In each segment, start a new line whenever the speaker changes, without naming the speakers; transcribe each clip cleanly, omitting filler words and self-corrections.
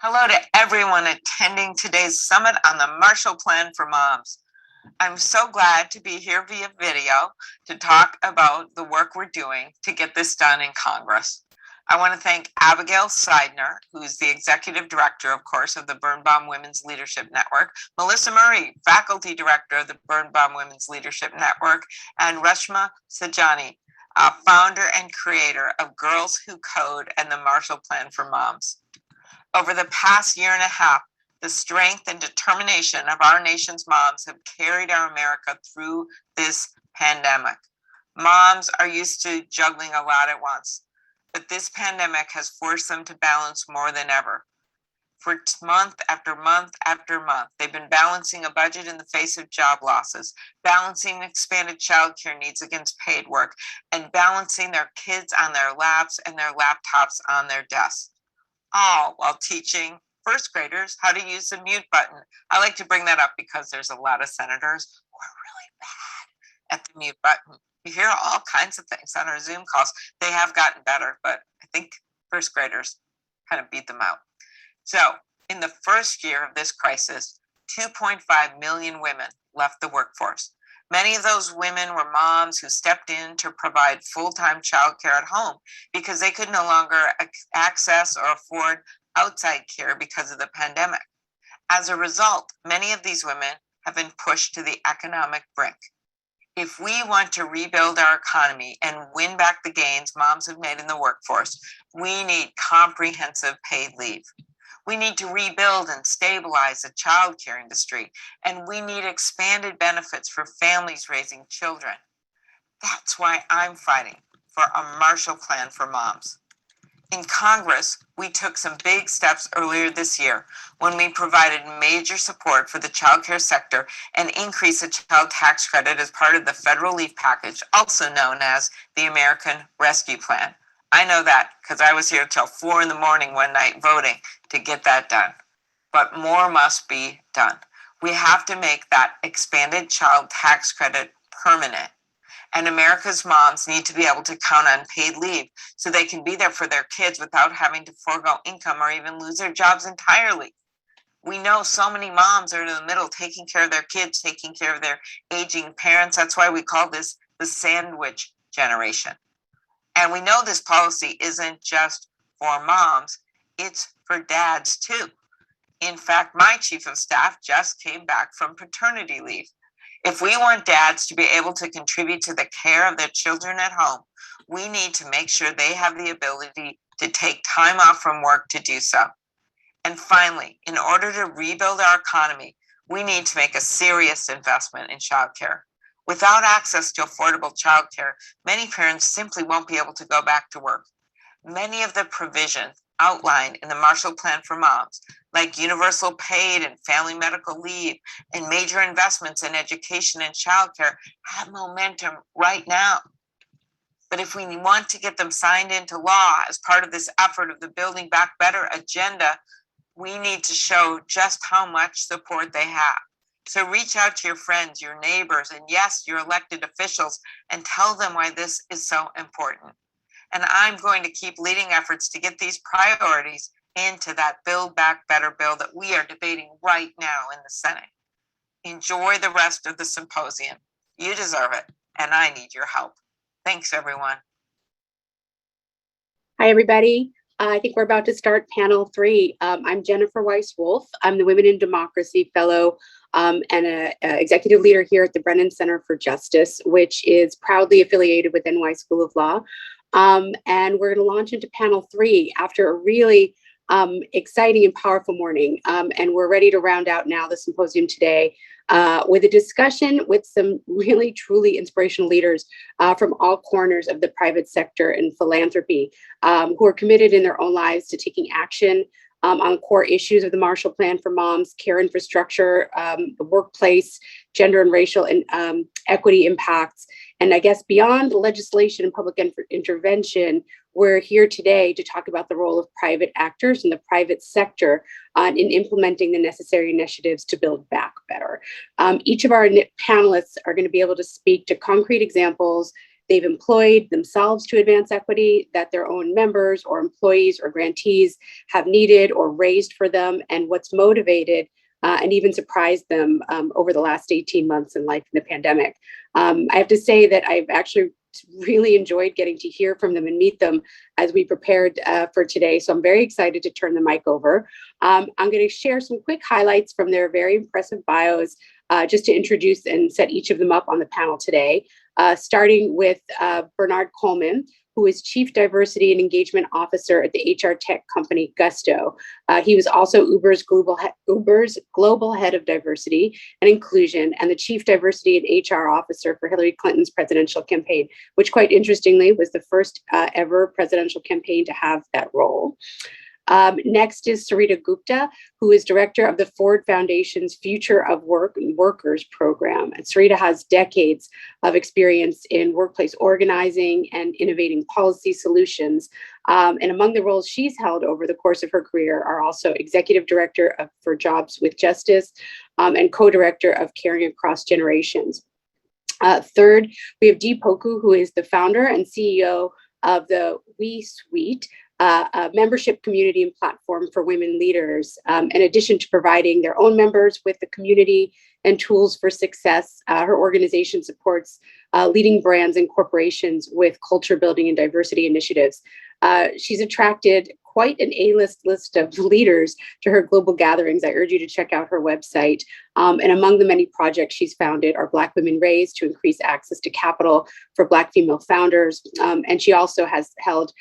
Hello to everyone attending today's summit on the Marshall Plan for Moms. I'm so glad to be here via video to talk about the work we're doing to get this done in Congress. I want to thank Abigail Seidner, who's the executive director, of course, of the Birnbaum Women's Leadership Network, Melissa Murray, faculty director of the Birnbaum Women's Leadership Network, and Reshma Sajani, founder and creator of Girls Who Code and the Marshall Plan for Moms. Over the past year and a half, the strength and determination of our nation's moms have carried our America through this pandemic. Moms are used to juggling a lot at once, but this pandemic has forced them to balance more than ever. For month after month after month, they've been balancing a budget in the face of job losses, balancing expanded childcare needs against paid work, and balancing their kids on their laps and their laptops on their desks, all while teaching first graders how to use the mute button. I like to bring that up because there's a lot of senators who are really bad at the mute button. You hear all kinds of things on our Zoom calls. They have gotten better, but I think first graders kind of beat them out. So in the first year of this crisis, 2.5 million women left the workforce. Many of those women were moms who stepped in to provide full-time childcare at home because they could no longer access or afford outside care because of the pandemic. As a result, many of these women have been pushed to the economic brink. If we want to rebuild our economy and win back the gains moms have made in the workforce, we need comprehensive paid leave. We need to rebuild and stabilize the childcare industry, and we need expanded benefits for families raising children. That's why I'm fighting for a Marshall Plan for Moms. In Congress, we took some big steps earlier this year when we provided major support for the childcare sector and increased the child tax credit as part of the federal leave package, also known as the American Rescue Plan. I know that because I was here till 4 a.m. one night voting to get that done. But more must be done. We have to make that expanded child tax credit permanent. And America's moms need to be able to count on paid leave so they can be there for their kids without having to forego income or even lose their jobs entirely. We know so many moms are in the middle taking care of their kids, taking care of their aging parents. That's why we call this the sandwich generation. And we know this policy isn't just for moms, it's for dads too. In fact, my chief of staff just came back from paternity leave. If we want dads to be able to contribute to the care of their children at home, we need to make sure they have the ability to take time off from work to do so. And finally, in order to rebuild our economy, we need to make a serious investment in childcare. Without access to affordable childcare, many parents simply won't be able to go back to work. Many of the provisions outlined in the Marshall Plan for Moms, like universal paid and family medical leave and major investments in education and childcare, have momentum right now. But if we want to get them signed into law as part of this effort of the Building Back Better agenda, we need to show just how much support they have. So reach out to your friends, your neighbors, and yes, your elected officials, and tell them why this is so important. And I'm going to keep leading efforts to get these priorities into that Build Back Better bill that we are debating right now in the Senate. Enjoy the rest of the symposium. You deserve it, and I need your help. Thanks, everyone.
Hi, everybody. I think we're about to start panel 3. I'm Jennifer Weiss-Wolf. I'm the Women in Democracy Fellow and an executive leader here at the Brennan Center for Justice, which is proudly affiliated with NY School of Law. And we're going to launch into panel 3 after a really exciting and powerful morning. And we're ready to round out now the symposium today with a discussion with some really, truly inspirational leaders from all corners of the private sector and philanthropy who are committed in their own lives to taking action on core issues of the Marshall Plan for Moms, care infrastructure, the workplace, gender and racial and equity impacts. And I guess beyond legislation and public intervention, we're here today to talk about the role of private actors in the private sector in implementing the necessary initiatives to build back better. Each of our panelists are going to be able to speak to concrete examples, they've employed themselves to advance equity, that their own members or employees or grantees have needed or raised for them, and what's motivated and even surprised them over the last 18 months in life in the pandemic. I have to say that I've actually really enjoyed getting to hear from them and meet them as we prepared for today. So I'm very excited to turn the mic over. I'm going to share some quick highlights from their very impressive bios just to introduce and set each of them up on the panel today, starting with Bernard Coleman, who is Chief Diversity and Engagement Officer at the HR tech company Gusto. He was also Uber's global head of diversity and inclusion and the Chief Diversity and HR Officer for Hillary Clinton's presidential campaign, which quite interestingly was the first ever presidential campaign to have that role. Next is Sarita Gupta, who is director of the Ford Foundation's Future of Work and Workers program. And Sarita has decades of experience in workplace organizing and innovating policy solutions. And among the roles she's held over the course of her career are also executive director for Jobs with Justice and co-director of Caring Across Generations. Third, we have Dee Poku, who is the founder and CEO of the We Suite, a membership community and platform for women leaders. In addition to providing their own members with the community and tools for success, her organization supports leading brands and corporations with culture building and diversity initiatives. She's attracted quite an A-list list of leaders to her global gatherings. I urge you to check out her website. And among the many projects she's founded are Black Women Raise to increase access to capital for Black female founders. And she also has held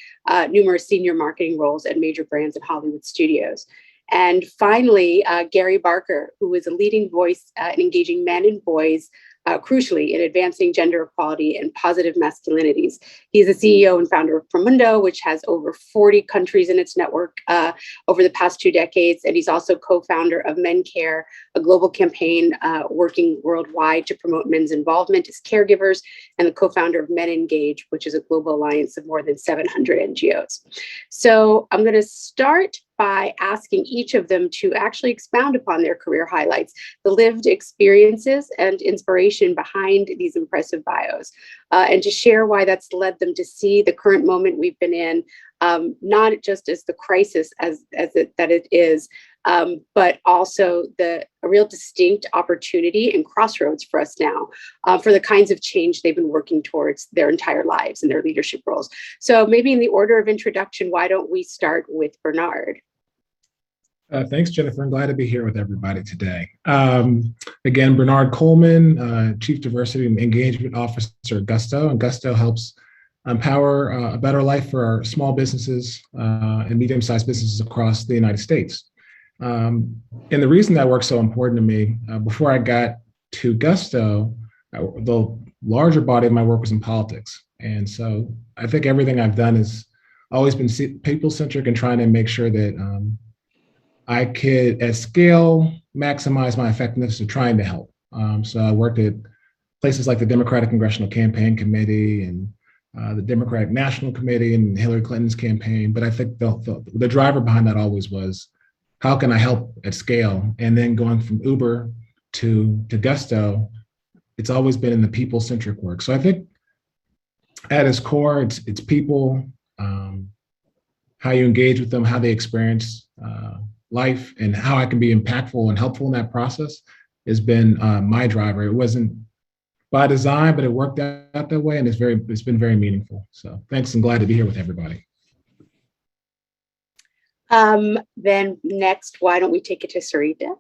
numerous senior marketing roles at major brands and Hollywood studios. And finally, Gary Barker, who is a leading voice in engaging men and boys, crucially, in advancing gender equality and positive masculinities. He's the CEO and founder of Promundo, which has over 40 countries in its network over the past 2 decades. And he's also co-founder of Men Care, a global campaign working worldwide to promote men's involvement as caregivers, and the co-founder of Men Engage, which is a global alliance of more than 700 NGOs. So I'm going to start by asking each of them to actually expound upon their career highlights, the lived experiences and inspiration behind these impressive bios, and to share why that's led them to see the current moment we've been in, not just as the crisis that it is, but also a real distinct opportunity and crossroads for us now for the kinds of change they've been working towards their entire lives and their leadership roles. So maybe in the order of introduction, why don't we start with Bernard?
Thanks, Jennifer. I'm glad to be here with everybody today. Again, Bernard Coleman, Chief Diversity and Engagement Officer at Gusto, and Gusto helps empower a better life for our small businesses and medium-sized businesses across the United States. And the reason that work's so important to me, before I got to Gusto, the larger body of my work was in politics. And so I think everything I've done has always been people-centric and trying to make sure that I could, at scale, maximize my effectiveness of trying to help. So I worked at places like the Democratic Congressional Campaign Committee and the Democratic National Committee and Hillary Clinton's campaign. But I think the driver behind that always was, how can I help at scale? And then going from Uber to Gusto, it's always been in the people-centric work. So I think at its core, it's people, how you engage with them, how they experience life, and how I can be impactful and helpful in that process has been my driver. It wasn't by design, but it worked out that way, and it's been very meaningful. So thanks, and glad to be here with everybody.
Then next, why don't we take it to Sarita?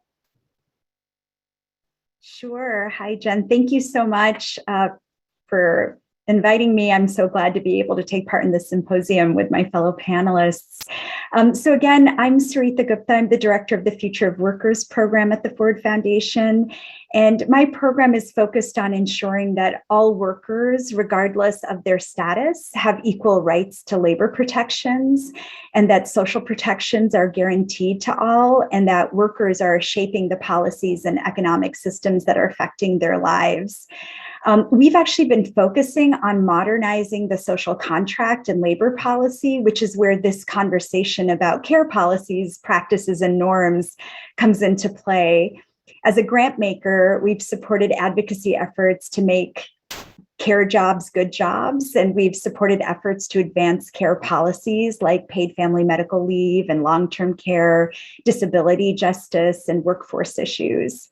Sure. Hi, Jen. Thank you so much for inviting me. I'm so glad to be able to take part in this symposium with my fellow panelists. So again, I'm Sarita Gupta. I'm the director of the Future of Workers program at the Ford Foundation. And my program is focused on ensuring that all workers, regardless of their status, have equal rights to labor protections, and that social protections are guaranteed to all, and that workers are shaping the policies and economic systems that are affecting their lives. We've actually been focusing on modernizing the social contract and labor policy, which is where this conversation about care policies, practices, and norms comes into play. As a grant maker, we've supported advocacy efforts to make Care Jobs, Good Jobs, and we've supported efforts to advance care policies like paid family medical leave and long-term care, disability justice, and workforce issues.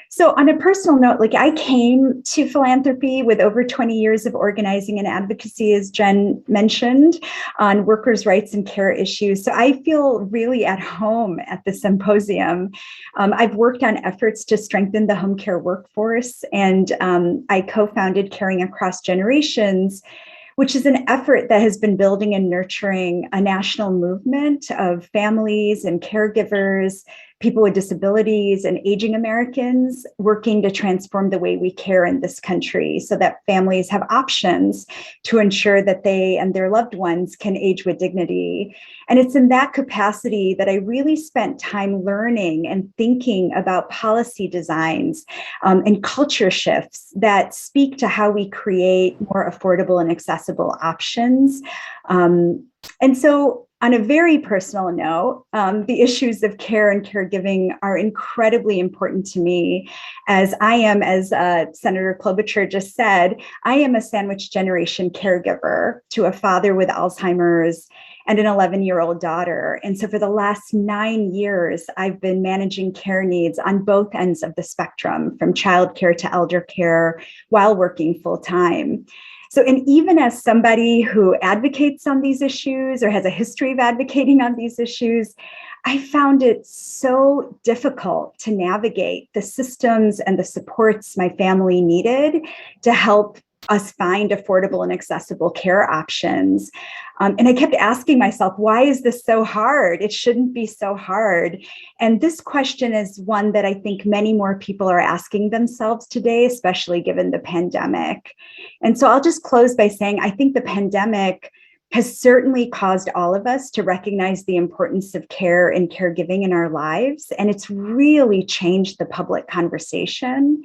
So on a personal note, like I came to philanthropy with over 20 years of organizing and advocacy, as Jen mentioned, on workers' rights and care issues. So I feel really at home at the symposium. I've worked on efforts to strengthen the home care workforce, and I co-founded Caring Across Generations, which is an effort that has been building and nurturing a national movement of families and caregivers, people with disabilities, and aging Americans working to transform the way we care in this country so that families have options to ensure that they and their loved ones can age with dignity. And it's in that capacity that I really spent time learning and thinking about policy designs and culture shifts that speak to how we create more affordable and accessible options. And so on a very personal note, the issues of care and caregiving are incredibly important to me, as I am, as Senator Klobuchar just said, I am a sandwich generation caregiver to a father with Alzheimer's and an 11-year-old daughter. And so for the last 9 years, I've been managing care needs on both ends of the spectrum, from childcare to elder care, while working full time. So, and even as somebody who advocates on these issues or has a history of advocating on these issues, I found it so difficult to navigate the systems and the supports my family needed to help us find affordable and accessible care options. And I kept asking myself, why is this so hard? It shouldn't be so hard. And this question is one that I think many more people are asking themselves today, especially given the pandemic. And so I'll just close by saying, I think the pandemic has certainly caused all of us to recognize the importance of care and caregiving in our lives. And it's really changed the public conversation.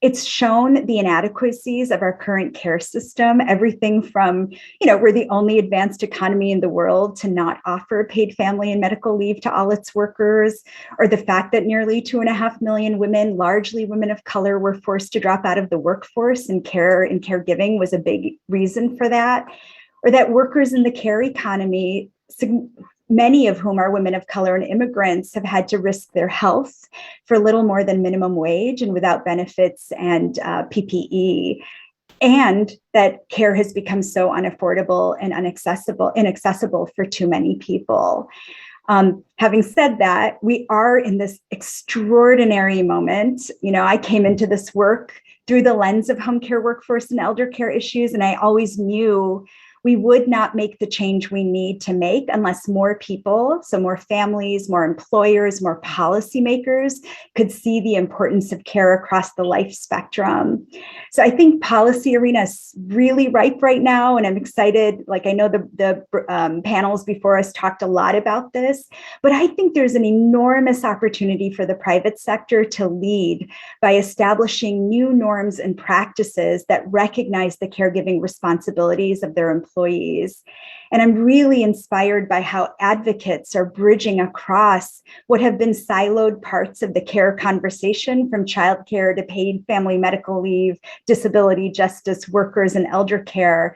It's shown the inadequacies of our current care system, everything from, we're the only advanced economy in the world to not offer paid family and medical leave to all its workers, or the fact that nearly 2.5 million women, largely women of color, were forced to drop out of the workforce, and care and caregiving was a big reason for that, or that workers in the care economy, many of whom are women of color and immigrants, have had to risk their health for little more than minimum wage and without benefits and PPE, and that care has become so unaffordable and inaccessible for too many people. Having said that, we are in this extraordinary moment. I came into this work through the lens of home care workforce and elder care issues, and I always knew we would not make the change we need to make unless more people, so more families, more employers, more policymakers, could see the importance of care across the life spectrum. So I think policy arena is really ripe right now, and I'm excited. Like, I know the panels before us talked a lot about this, but I think there's an enormous opportunity for the private sector to lead by establishing new norms and practices that recognize the caregiving responsibilities of their employees. And I'm really inspired by how advocates are bridging across what have been siloed parts of the care conversation, from childcare to paid family medical leave, disability justice, workers, and elder care.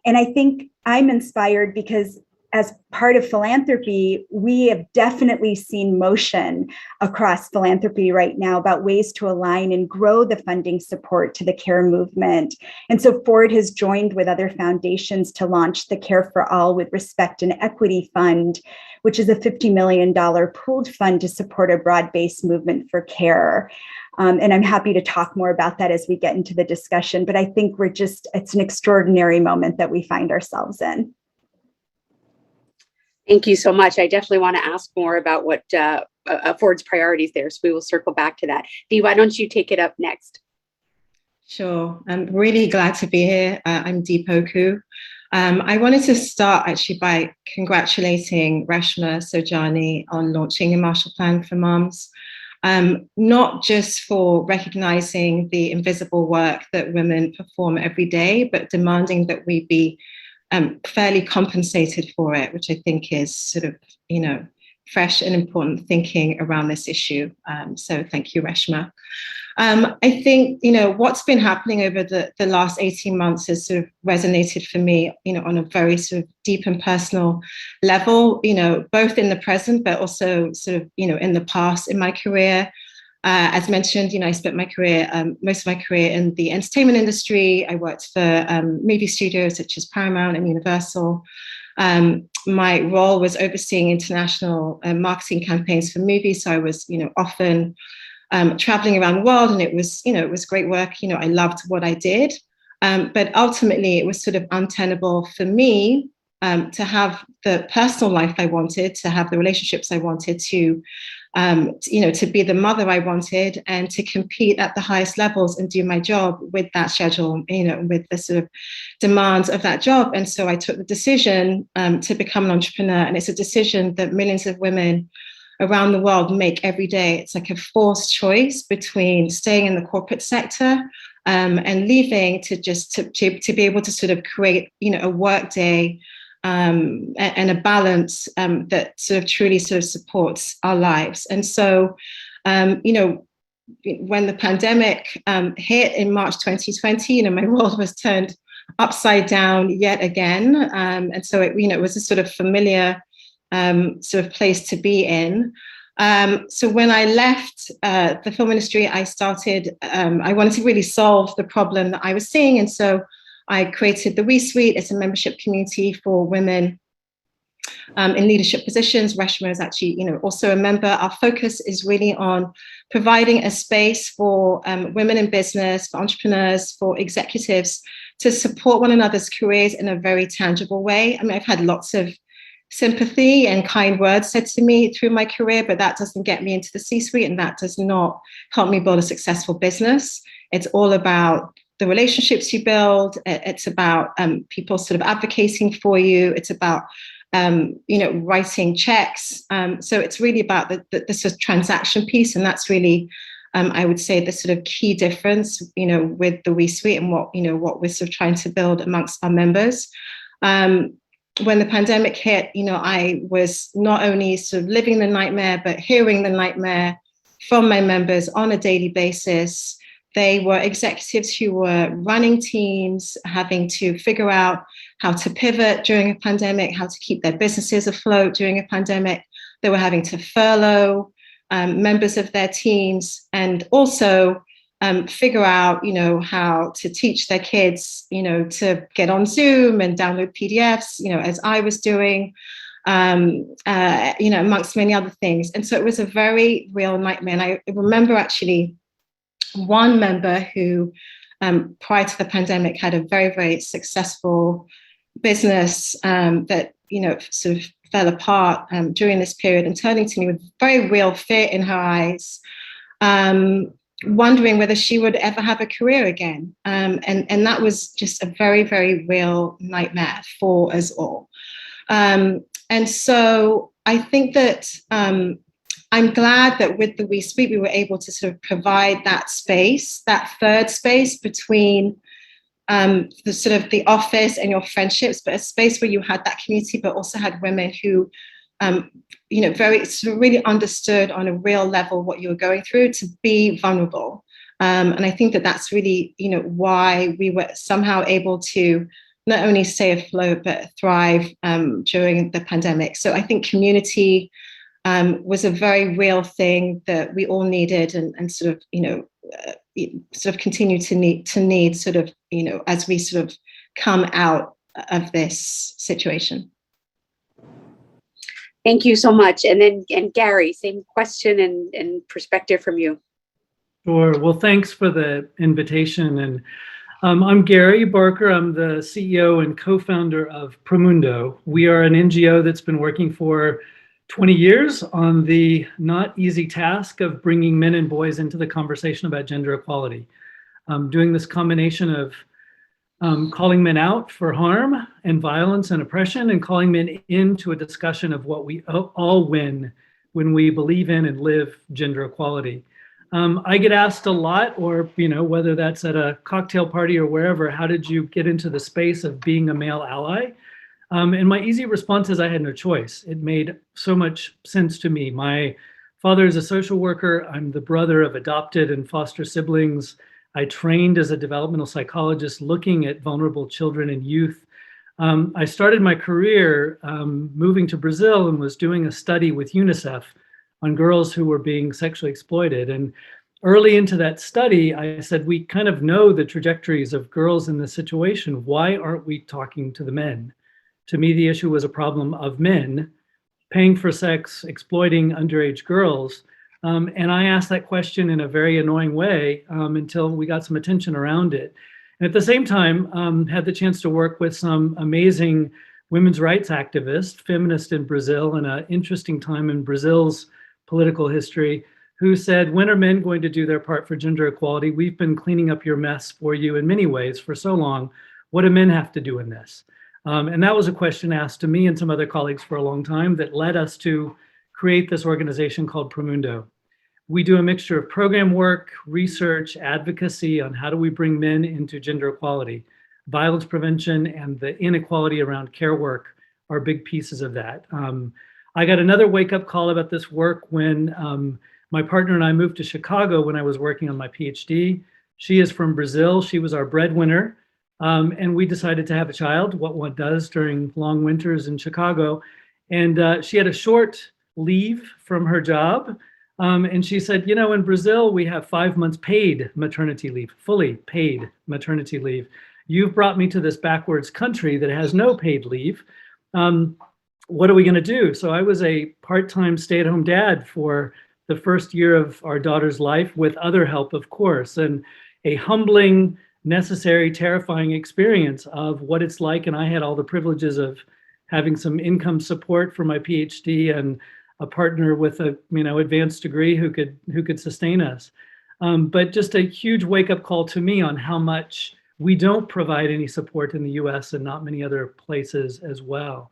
And I think I'm inspired because as part of philanthropy, we have definitely seen motion across philanthropy right now about ways to align and grow the funding support to the care movement. And so Ford has joined with other foundations to launch the Care for All with Respect and Equity Fund, which is a $50 million pooled fund to support a broad-based movement for care. And I'm happy to talk more about that as we get into the discussion, but I think it's an extraordinary moment that we find ourselves in.
Thank you so much. I definitely want to ask more about what Ford's priorities there, so we will circle back to that. Dee, why don't you take it up next?
Sure. I'm really glad to be here. I'm Dee Poku. I wanted to start actually by congratulating Reshma Saujani on launching a Marshall Plan for Moms, not just for recognizing the invisible work that women perform every day, but demanding that we be fairly compensated for it, which I think is sort of, fresh and important thinking around this issue. So thank you, Reshma. I think, what's been happening over the last 18 months has sort of resonated for me, on a very sort of deep and personal level, both in the present, but also sort of, in the past in my career. As mentioned, I spent my career, most of my career in the entertainment industry. I worked for movie studios such as Paramount and Universal. My role was overseeing international marketing campaigns for movies. So I was, often traveling around the world, and it was great work. I loved what I did. But ultimately, it was sort of untenable for me to have the personal life I wanted, to have the relationships I wanted, to be the mother I wanted, and to compete at the highest levels and do my job with that schedule, with the sort of demands of that job. And so I took the decision to become an entrepreneur. And it's a decision that millions of women around the world make every day. It's like a forced choice between staying in the corporate sector and leaving to be able to sort of create, a work day and a balance that sort of truly sort of supports our lives. And so, when the pandemic hit in March 2020, my world was turned upside down yet again. And so it was a sort of familiar sort of place to be in. So when I left the film industry, I wanted to really solve the problem that I was seeing. And so I created the We Suite. It's a membership community for women in leadership positions. Reshma is actually, also a member. Our focus is really on providing a space for women in business, for entrepreneurs, for executives to support one another's careers in a very tangible way. I've had lots of sympathy and kind words said to me through my career, but that doesn't get me into the C-suite, and that does not help me build a successful business. It's all about the relationships you build. It's about people sort of advocating for you. It's about writing checks. So it's really about the sort of transaction piece, and that's really, I would say, the sort of key difference, with the We Suite and what we're sort of trying to build amongst our members. When the pandemic hit, I was not only sort of living the nightmare, but hearing the nightmare from my members on a daily basis. They were executives who were running teams, having to figure out how to pivot during a pandemic, how to keep their businesses afloat during a pandemic. They were having to furlough members of their teams, and also figure out, how to teach their kids, to get on Zoom and download PDFs, as I was doing, amongst many other things. And so it was a very real nightmare. And I remember actually one member who, prior to the pandemic, had a very, very successful business that, sort of fell apart during this period, and turning to me with very real fear in her eyes, wondering whether she would ever have a career again. And that was just a very, very real nightmare for us all. And so I think that I'm glad that with the We Suite, we were able to sort of provide that space, that third space between the sort of the office and your friendships, but a space where you had that community, but also had women who, very sort of really understood on a real level what you were going through, to be vulnerable. And I think that that's really, why we were somehow able to not only stay afloat, but thrive during the pandemic. So I think community was a very real thing that we all needed, and sort of continue to need sort of, as we sort of come out of this situation.
Thank you so much. And Gary, same question and perspective from you.
Sure. Well, thanks for the invitation. And I'm Gary Barker. I'm the CEO and co-founder of Promundo. We are an NGO that's been working for 20 years on the not easy task of bringing men and boys into the conversation about gender equality. Doing this combination of calling men out for harm and violence and oppression, and calling men into a discussion of what we all win when we believe in and live gender equality. I get asked a lot, or whether that's at a cocktail party or wherever, how did you get into the space of being a male ally? And my easy response is I had no choice. It made so much sense to me. My father is a social worker. I'm the brother of adopted and foster siblings. I trained as a developmental psychologist looking at vulnerable children and youth. I started my career moving to Brazil and was doing a study with UNICEF on girls who were being sexually exploited. And early into that study, I said, we kind of know the trajectories of girls in this situation. Why aren't we talking to the men? To me, the issue was a problem of men paying for sex, exploiting underage girls. And I asked that question in a very annoying way until we got some attention around it. And at the same time, had the chance to work with some amazing women's rights activists, feminists in Brazil, in an interesting time in Brazil's political history, who said, when are men going to do their part for gender equality? We've been cleaning up your mess for you in many ways for so long. What do men have to do in this? And that was a question asked to me and some other colleagues for a long time that led us to create this organization called Promundo. We do a mixture of program work, research, advocacy on how do we bring men into gender equality. Violence prevention and the inequality around care work are big pieces of that. I got another wake-up call about this work when my partner and I moved to Chicago when I was working on my PhD. She is from Brazil. She was our breadwinner. And we decided to have a child, what one does during long winters in Chicago. And she had a short leave from her job. And she said, you know, in Brazil, we have 5 months paid maternity leave, fully paid maternity leave. You've brought me to this backwards country that has no paid leave. What are we going to do? So I was a part-time stay-at-home dad for the first year of our daughter's life with other help, of course, and a humbling, necessary, terrifying experience of what it's like. And I had all the privileges of having some income support for my PhD and a partner with a advanced degree who could sustain us. But just a huge wake-up call to me on how much we don't provide any support in the US and not many other places as well.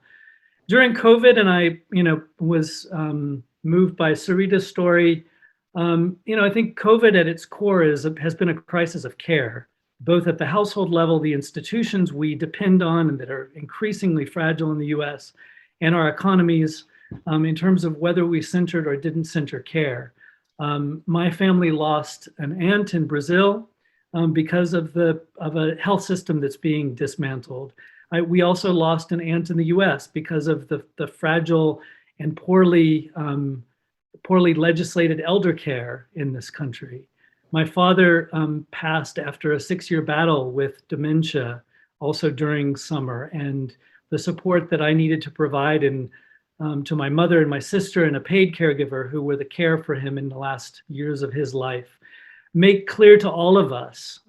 During COVID, and I was moved by Sarita's story, I think COVID at its core has been a crisis of care, both at the household level, the institutions we depend on and that are increasingly fragile in the US, and our economies in terms of whether we centered or didn't center care. My family lost an aunt in Brazil because of a health system that's being dismantled. We also lost an aunt in the US because of the fragile and poorly legislated elder care in this country. My father passed after a 6-year battle with dementia, also during summer, and the support that I needed to provide to my mother and my sister and a paid caregiver who were the care for him in the last years of his life make clear to all of us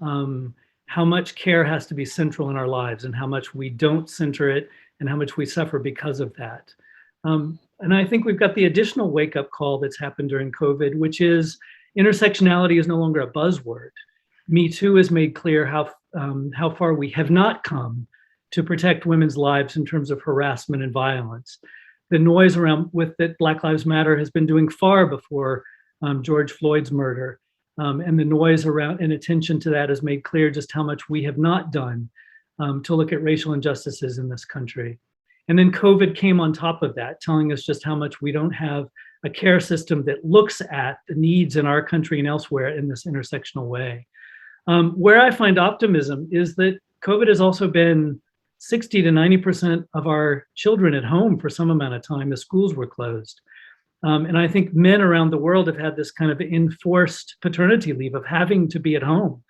how much care has to be central in our lives and how much we don't center it and how much we suffer because of that. And I think we've got the additional wake-up call that's happened during COVID, which is intersectionality is no longer a buzzword. Me Too has made clear how far we have not come to protect women's lives in terms of harassment and violence. The noise around with that Black Lives Matter has been doing far before George Floyd's murder. And the noise around and attention to that has made clear just how much we have not done to look at racial injustices in this country. And then COVID came on top of that, telling us just how much we don't have a care system that looks at the needs in our country and elsewhere in this intersectional way. Where I find optimism is that COVID has also been 60 to 90% of our children at home for some amount of time. The schools were closed. And I think men around the world have had this kind of enforced paternity leave of having to be at home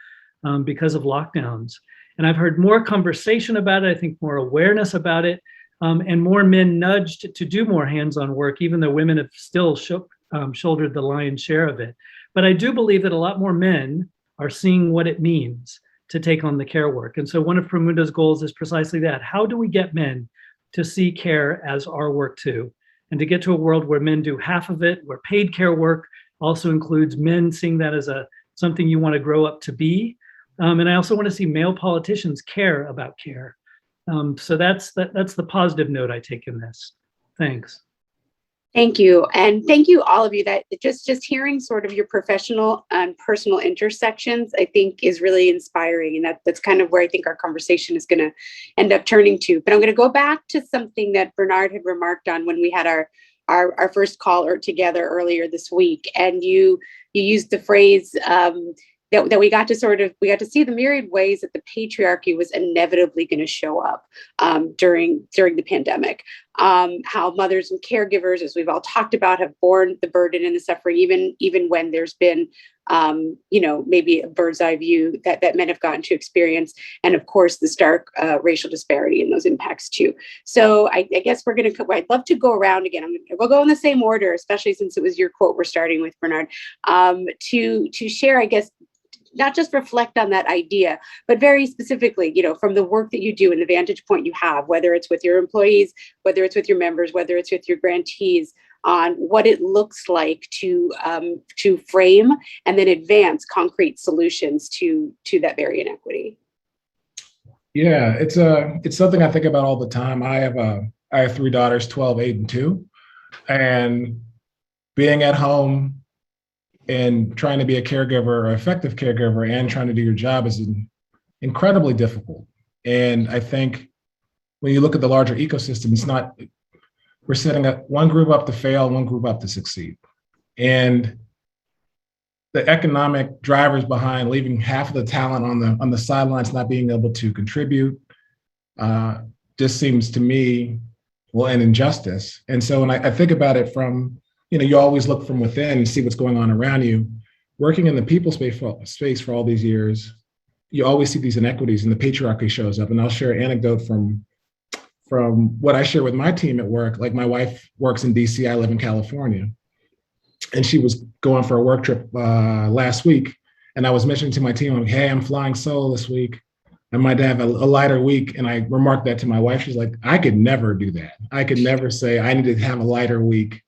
because of lockdowns. And I've heard more conversation about it, I think more awareness about it, and more men nudged to do more hands-on work, even though women have still shouldered the lion's share of it. But I do believe that a lot more men are seeing what it means to take on the care work. And so one of Promundo's goals is precisely that. How do we get men to see care as our work too? And to get to a world where men do half of it, where paid care work also includes men seeing that as something you want to grow up to be. And I also want to see male politicians care about care. So that's the positive note I take in this. Thanks.
Thank you. And thank you, all of you, that just hearing sort of your professional and personal intersections, I think is really inspiring. And that's kind of where I think our conversation is going to end up turning to. But I'm going to go back to something that Bernard had remarked on when we had our first call together earlier this week. And you used the phrase that we got to see the myriad ways that the patriarchy was inevitably going to show up during the pandemic. How mothers and caregivers, as we've all talked about, have borne the burden and the suffering, even when there's been maybe a bird's eye view that men have gotten to experience, and of course the stark racial disparity in those impacts too. So I guess I'd love to go around again. We'll go in the same order, especially since it was your quote we're starting with, Bernard, to share, I guess, not just reflect on that idea, but very specifically, from the work that you do and the vantage point you have, whether it's with your employees, whether it's with your members, whether it's with your grantees, on what it looks like to frame and then advance concrete solutions to that very inequity.
Yeah, it's something I think about all the time. I have 3 daughters, 12, 8, and 2, and being at home and trying to be a caregiver or effective caregiver and trying to do your job is incredibly difficult. And I think when you look at the larger ecosystem, we're setting up one group up to fail, one group up to succeed. And the economic drivers behind leaving half of the talent on the sidelines, not being able to contribute, just seems to me, an injustice. And so when I think about it from, you always look from within and see what's going on around you. Working in the people space for all these years, you always see these inequities and the patriarchy shows up. And I'll share an anecdote from what I share with my team at work. Like, my wife works in DC, I live in California. And she was going for a work trip last week. And I was mentioning to my team, like, hey, I'm flying solo this week. I might have a lighter week. And I remarked that to my wife. She's like, I could never do that. I could never say I need to have a lighter week.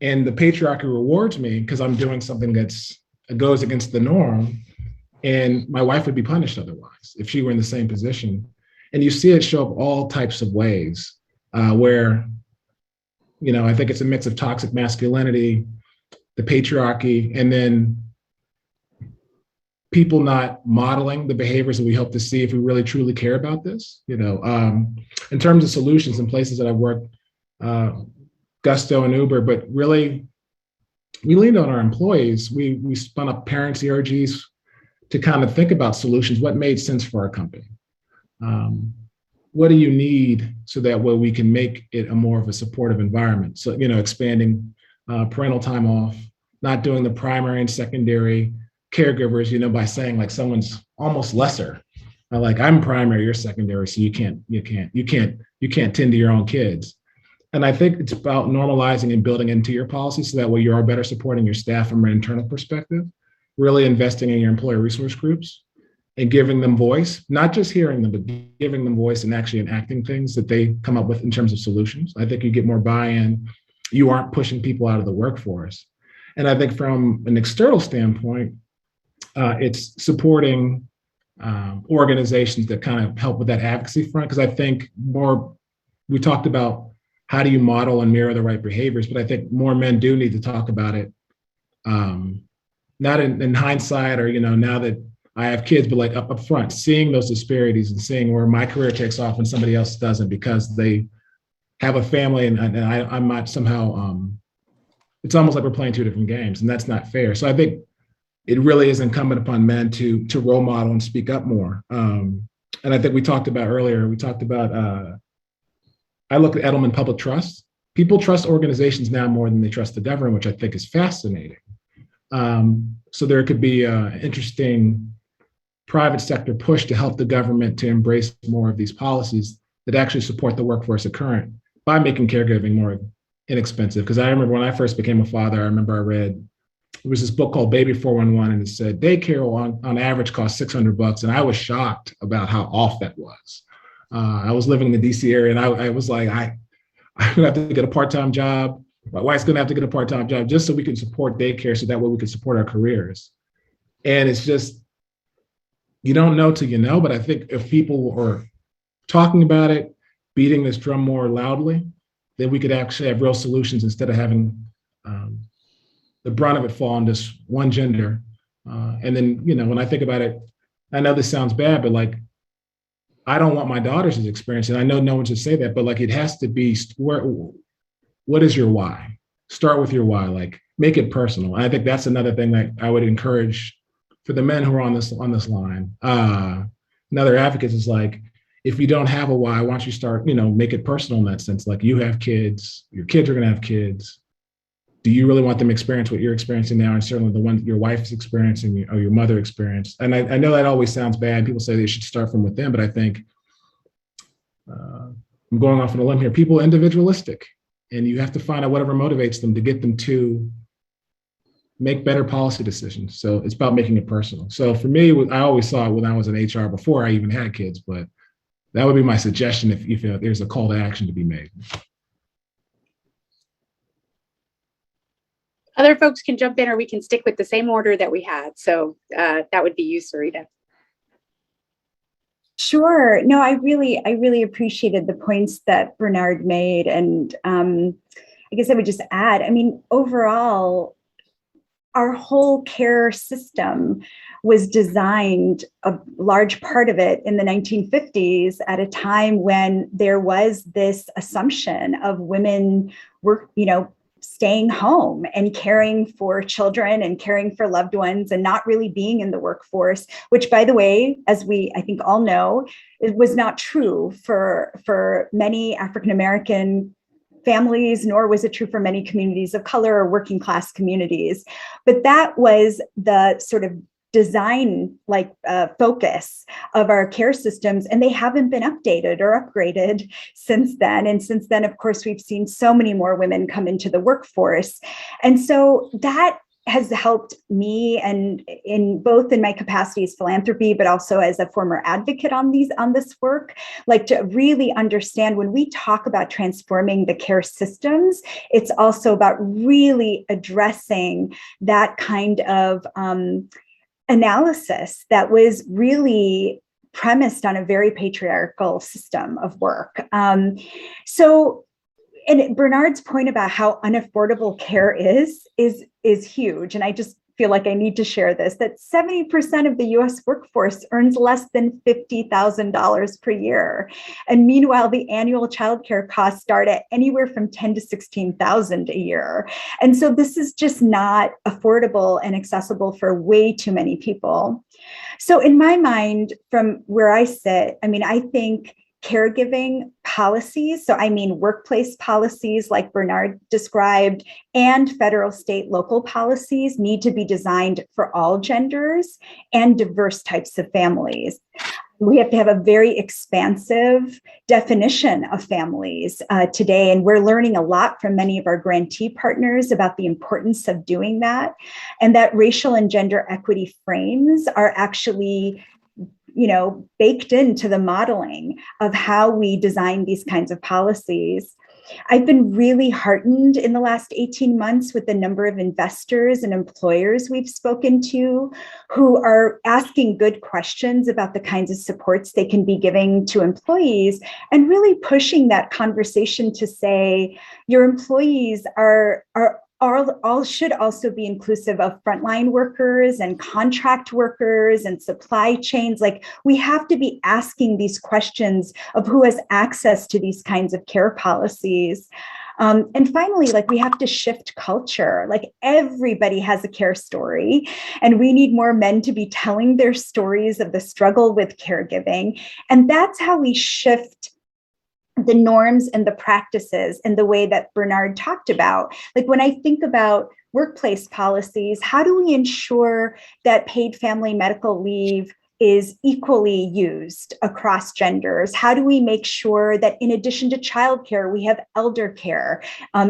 And the patriarchy rewards me because I'm doing something that goes against the norm. And my wife would be punished otherwise if she were in the same position. And you see it show up all types of ways where, I think it's a mix of toxic masculinity, the patriarchy, and then people not modeling the behaviors that we hope to see if we really truly care about this. In terms of solutions in places that I've worked, Gusto and Uber, but really we leaned on our employees. We spun up parents' ERGs to kind of think about solutions. What made sense for our company? What do you need so that way we can make it a more of a supportive environment? So, expanding parental time off, not doing the primary and secondary caregivers, by saying like someone's almost lesser. Like, I'm primary, you're secondary, so you can't tend to your own kids. And I think it's about normalizing and building into your policy so that way you are better supporting your staff from an internal perspective, really investing in your employee resource groups and giving them voice, not just hearing them, but giving them voice and actually enacting things that they come up with in terms of solutions. I think you get more buy-in. You aren't pushing people out of the workforce. And I think from an external standpoint, it's supporting organizations that kind of help with that advocacy front. Because I think we talked about how do you model and mirror the right behaviors, but I think more men do need to talk about it. Not in hindsight or, now that I have kids, but like up front, seeing those disparities and seeing where my career takes off and somebody else doesn't because they have a family and I'm not somehow, it's almost like we're playing 2 different games, and that's not fair. So I think it really is incumbent upon men to role model and speak up more. And I think we talked about I look at Edelman Public Trust. People trust organizations now more than they trust the government, which I think is fascinating. So there could be an interesting private sector push to help the government to embrace more of these policies that actually support the workforce at current by making caregiving more inexpensive. Because I remember when I first became a father, I read, there was this book called Baby 411, and it said daycare on average costs $600. And I was shocked about how off that was. I was living in the DC area and I was like, I'm gonna have to get a part-time job. My wife's gonna have to get a part-time job just so we can support daycare so that way we can support our careers. And it's just, you don't know till you know, but I think if people are talking about it, beating this drum more loudly, then we could actually have real solutions instead of having the brunt of it fall on this one gender. And then, when I think about it, I know this sounds bad, but like, I don't want my daughters to experience it. I know no one should say that, but like, it has to be, what is your why? Start with your why, like make it personal. And I think that's another thing that I would encourage for the men who are on this line. Another advocate is like, if you don't have a why don't you start, make it personal in that sense? Like, you have kids, your kids are going to have kids. Do you really want them to experience what you're experiencing now? And certainly the one your wife's experiencing or your mother experienced. And I know that always sounds bad. People say they should start from within, but I think I'm going off on a limb here. People are individualistic, and you have to find out whatever motivates them to get them to make better policy decisions. So it's about making it personal. So for me, I always saw it when I was in HR before I even had kids, but that would be my suggestion if there's a call to action to be made.
Other folks can jump in, or we can stick with the same order that we had. So that would be you, Sarita.
Sure. No, I really appreciated the points that Bernard made. And I guess I would just add, I mean, overall, our whole care system was designed, a large part of it, in the 1950s at a time when there was this assumption of women were, staying home and caring for children and caring for loved ones and not really being in the workforce, which, by the way, as we, I think, all know, it was not true for many African-American families, nor was it true for many communities of color or working class communities. But that was the sort of design focus of our care systems, and they haven't been updated or upgraded since then. And since then, of course, we've seen so many more women come into the workforce. And so that has helped me, and in my capacity as philanthropy, but also as a former advocate on this work, like to really understand when we talk about transforming the care systems, it's also about really addressing that kind of analysis that was really premised on a very patriarchal system of work. And Bernard's point about how unaffordable care is huge. And I just feel like I need to share this, that 70% of the US workforce earns less than $50,000 per year. And meanwhile, the annual childcare costs start at anywhere from $10,000 to $16,000 a year. And so this is just not affordable and accessible for way too many people. So in my mind, from where I sit, I mean, I think caregiving policies, so I mean workplace policies like Bernard described, and federal, state, local policies need to be designed for all genders and diverse types of families. We have to have a very expansive definition of families today, and we're learning a lot from many of our grantee partners about the importance of doing that, and that racial and gender equity frames are actually baked into the modeling of how we design these kinds of policies. I've been really heartened in the last 18 months with the number of investors and employers we've spoken to who are asking good questions about the kinds of supports they can be giving to employees, and really pushing that conversation to say, your employees all should also be inclusive of frontline workers and contract workers and supply chains. Like, we have to be asking these questions of who has access to these kinds of care policies. And finally, we have to shift culture. Everybody has a care story, and we need more men to be telling their stories of the struggle with caregiving. And that's how we shift the norms and the practices in the way that Bernard talked about. When I think about workplace policies, how do we ensure that paid family medical leave is equally used across genders? How do we make sure that in addition to childcare, we have elder care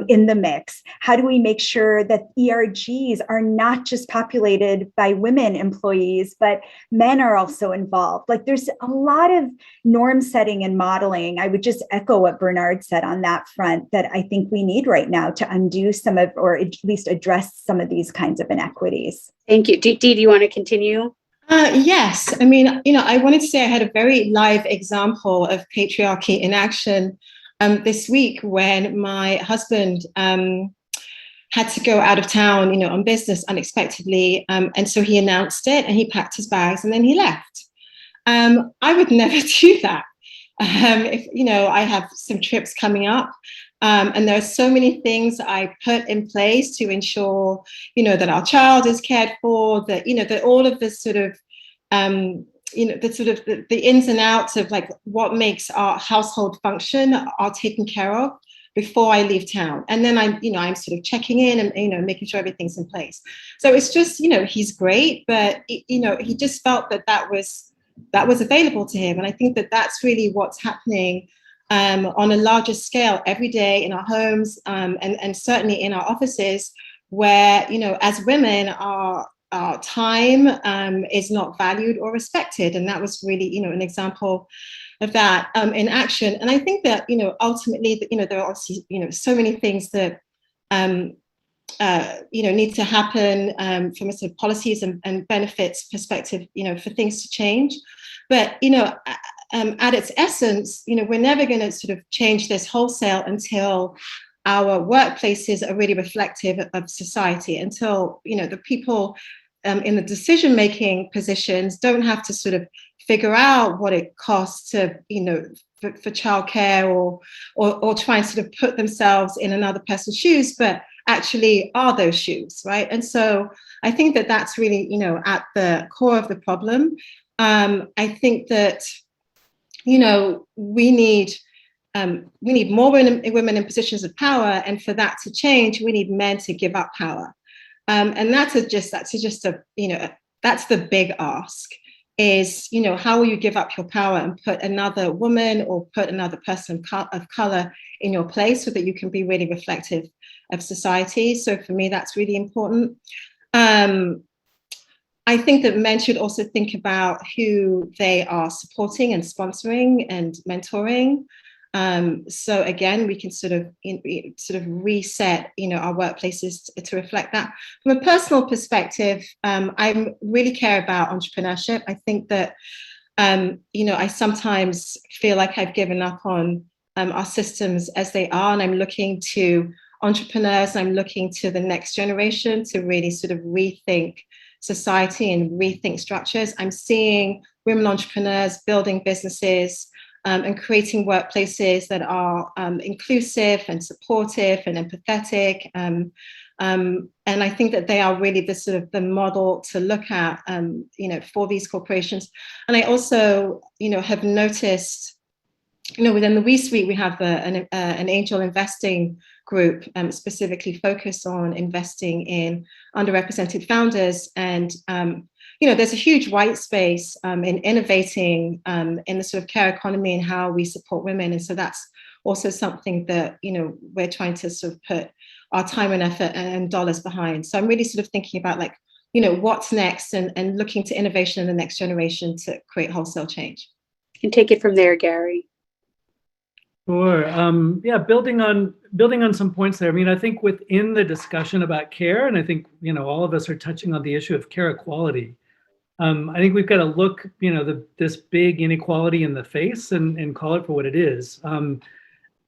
in the mix? How do we make sure that ERGs are not just populated by women employees, but men are also involved? There's a lot of norm setting and modeling. I would just echo what Bernard said on that front, that I think we need right now to undo some of, or at least address some of these kinds of inequities.
Thank you. Dee, do you want to continue?
Yes. I mean, I wanted to say I had a very live example of patriarchy in action this week when my husband had to go out of town, on business unexpectedly. And so he announced it and he packed his bags and then he left. I would never do that. If, I have some trips coming up, and there are so many things I put in place to ensure, that our child is cared for, that, that all of this sort of, the ins and outs of like what makes our household function are taken care of before I leave town. And then I'm sort of checking in and, making sure everything's in place. So it's just, he's great, but, he just felt that was available to him. And I think that that's really what's happening on a larger scale every day in our homes, and certainly in our offices, where, as women, our time is not valued or respected. And that was really, an example of that in action. And I think that, ultimately, there are obviously, so many things that, need to happen from a sort of policies and benefits perspective, for things to change. But, at its essence, we're never going to sort of change this wholesale until our workplaces are really reflective of society, until, the people in the decision-making positions don't have to sort of figure out what it costs to, for childcare or try and sort of put themselves in another person's shoes, but actually are those shoes, right? And so I think that that's really, at the core of the problem. I think that, we need more women in positions of power, and for that to change, we need men to give up power. And that's the big ask is, how will you give up your power and put another woman or put another person of color in your place so that you can be really reflective of society? So for me, that's really important. I think that men should also think about who they are supporting and sponsoring and mentoring. So again, we can sort of reset, our workplaces to reflect that. From a personal perspective, I really care about entrepreneurship. I think that, I sometimes feel like I've given up on our systems as they are, and I'm looking to entrepreneurs, I'm looking to the next generation to really sort of rethink society and rethink structures. I'm seeing women entrepreneurs building businesses, and creating workplaces that are inclusive and supportive and empathetic. And I think that they are really the sort of the model to look at, for these corporations. And I also, have noticed, within the WeSuite, we have an angel investing group specifically focused on investing in underrepresented founders. And there's a huge white space in innovating in the sort of care economy and how we support women. And so that's also something that, we're trying to sort of put our time and effort and dollars behind. So I'm really sort of thinking about like, what's next and looking to innovation in the next generation to create wholesale change.
You can take it from there, Gary.
Sure. Building on some points there. I mean, I think within the discussion about care, and I think, all of us are touching on the issue of care equality. I think we've got to look, this big inequality in the face and call it for what it is.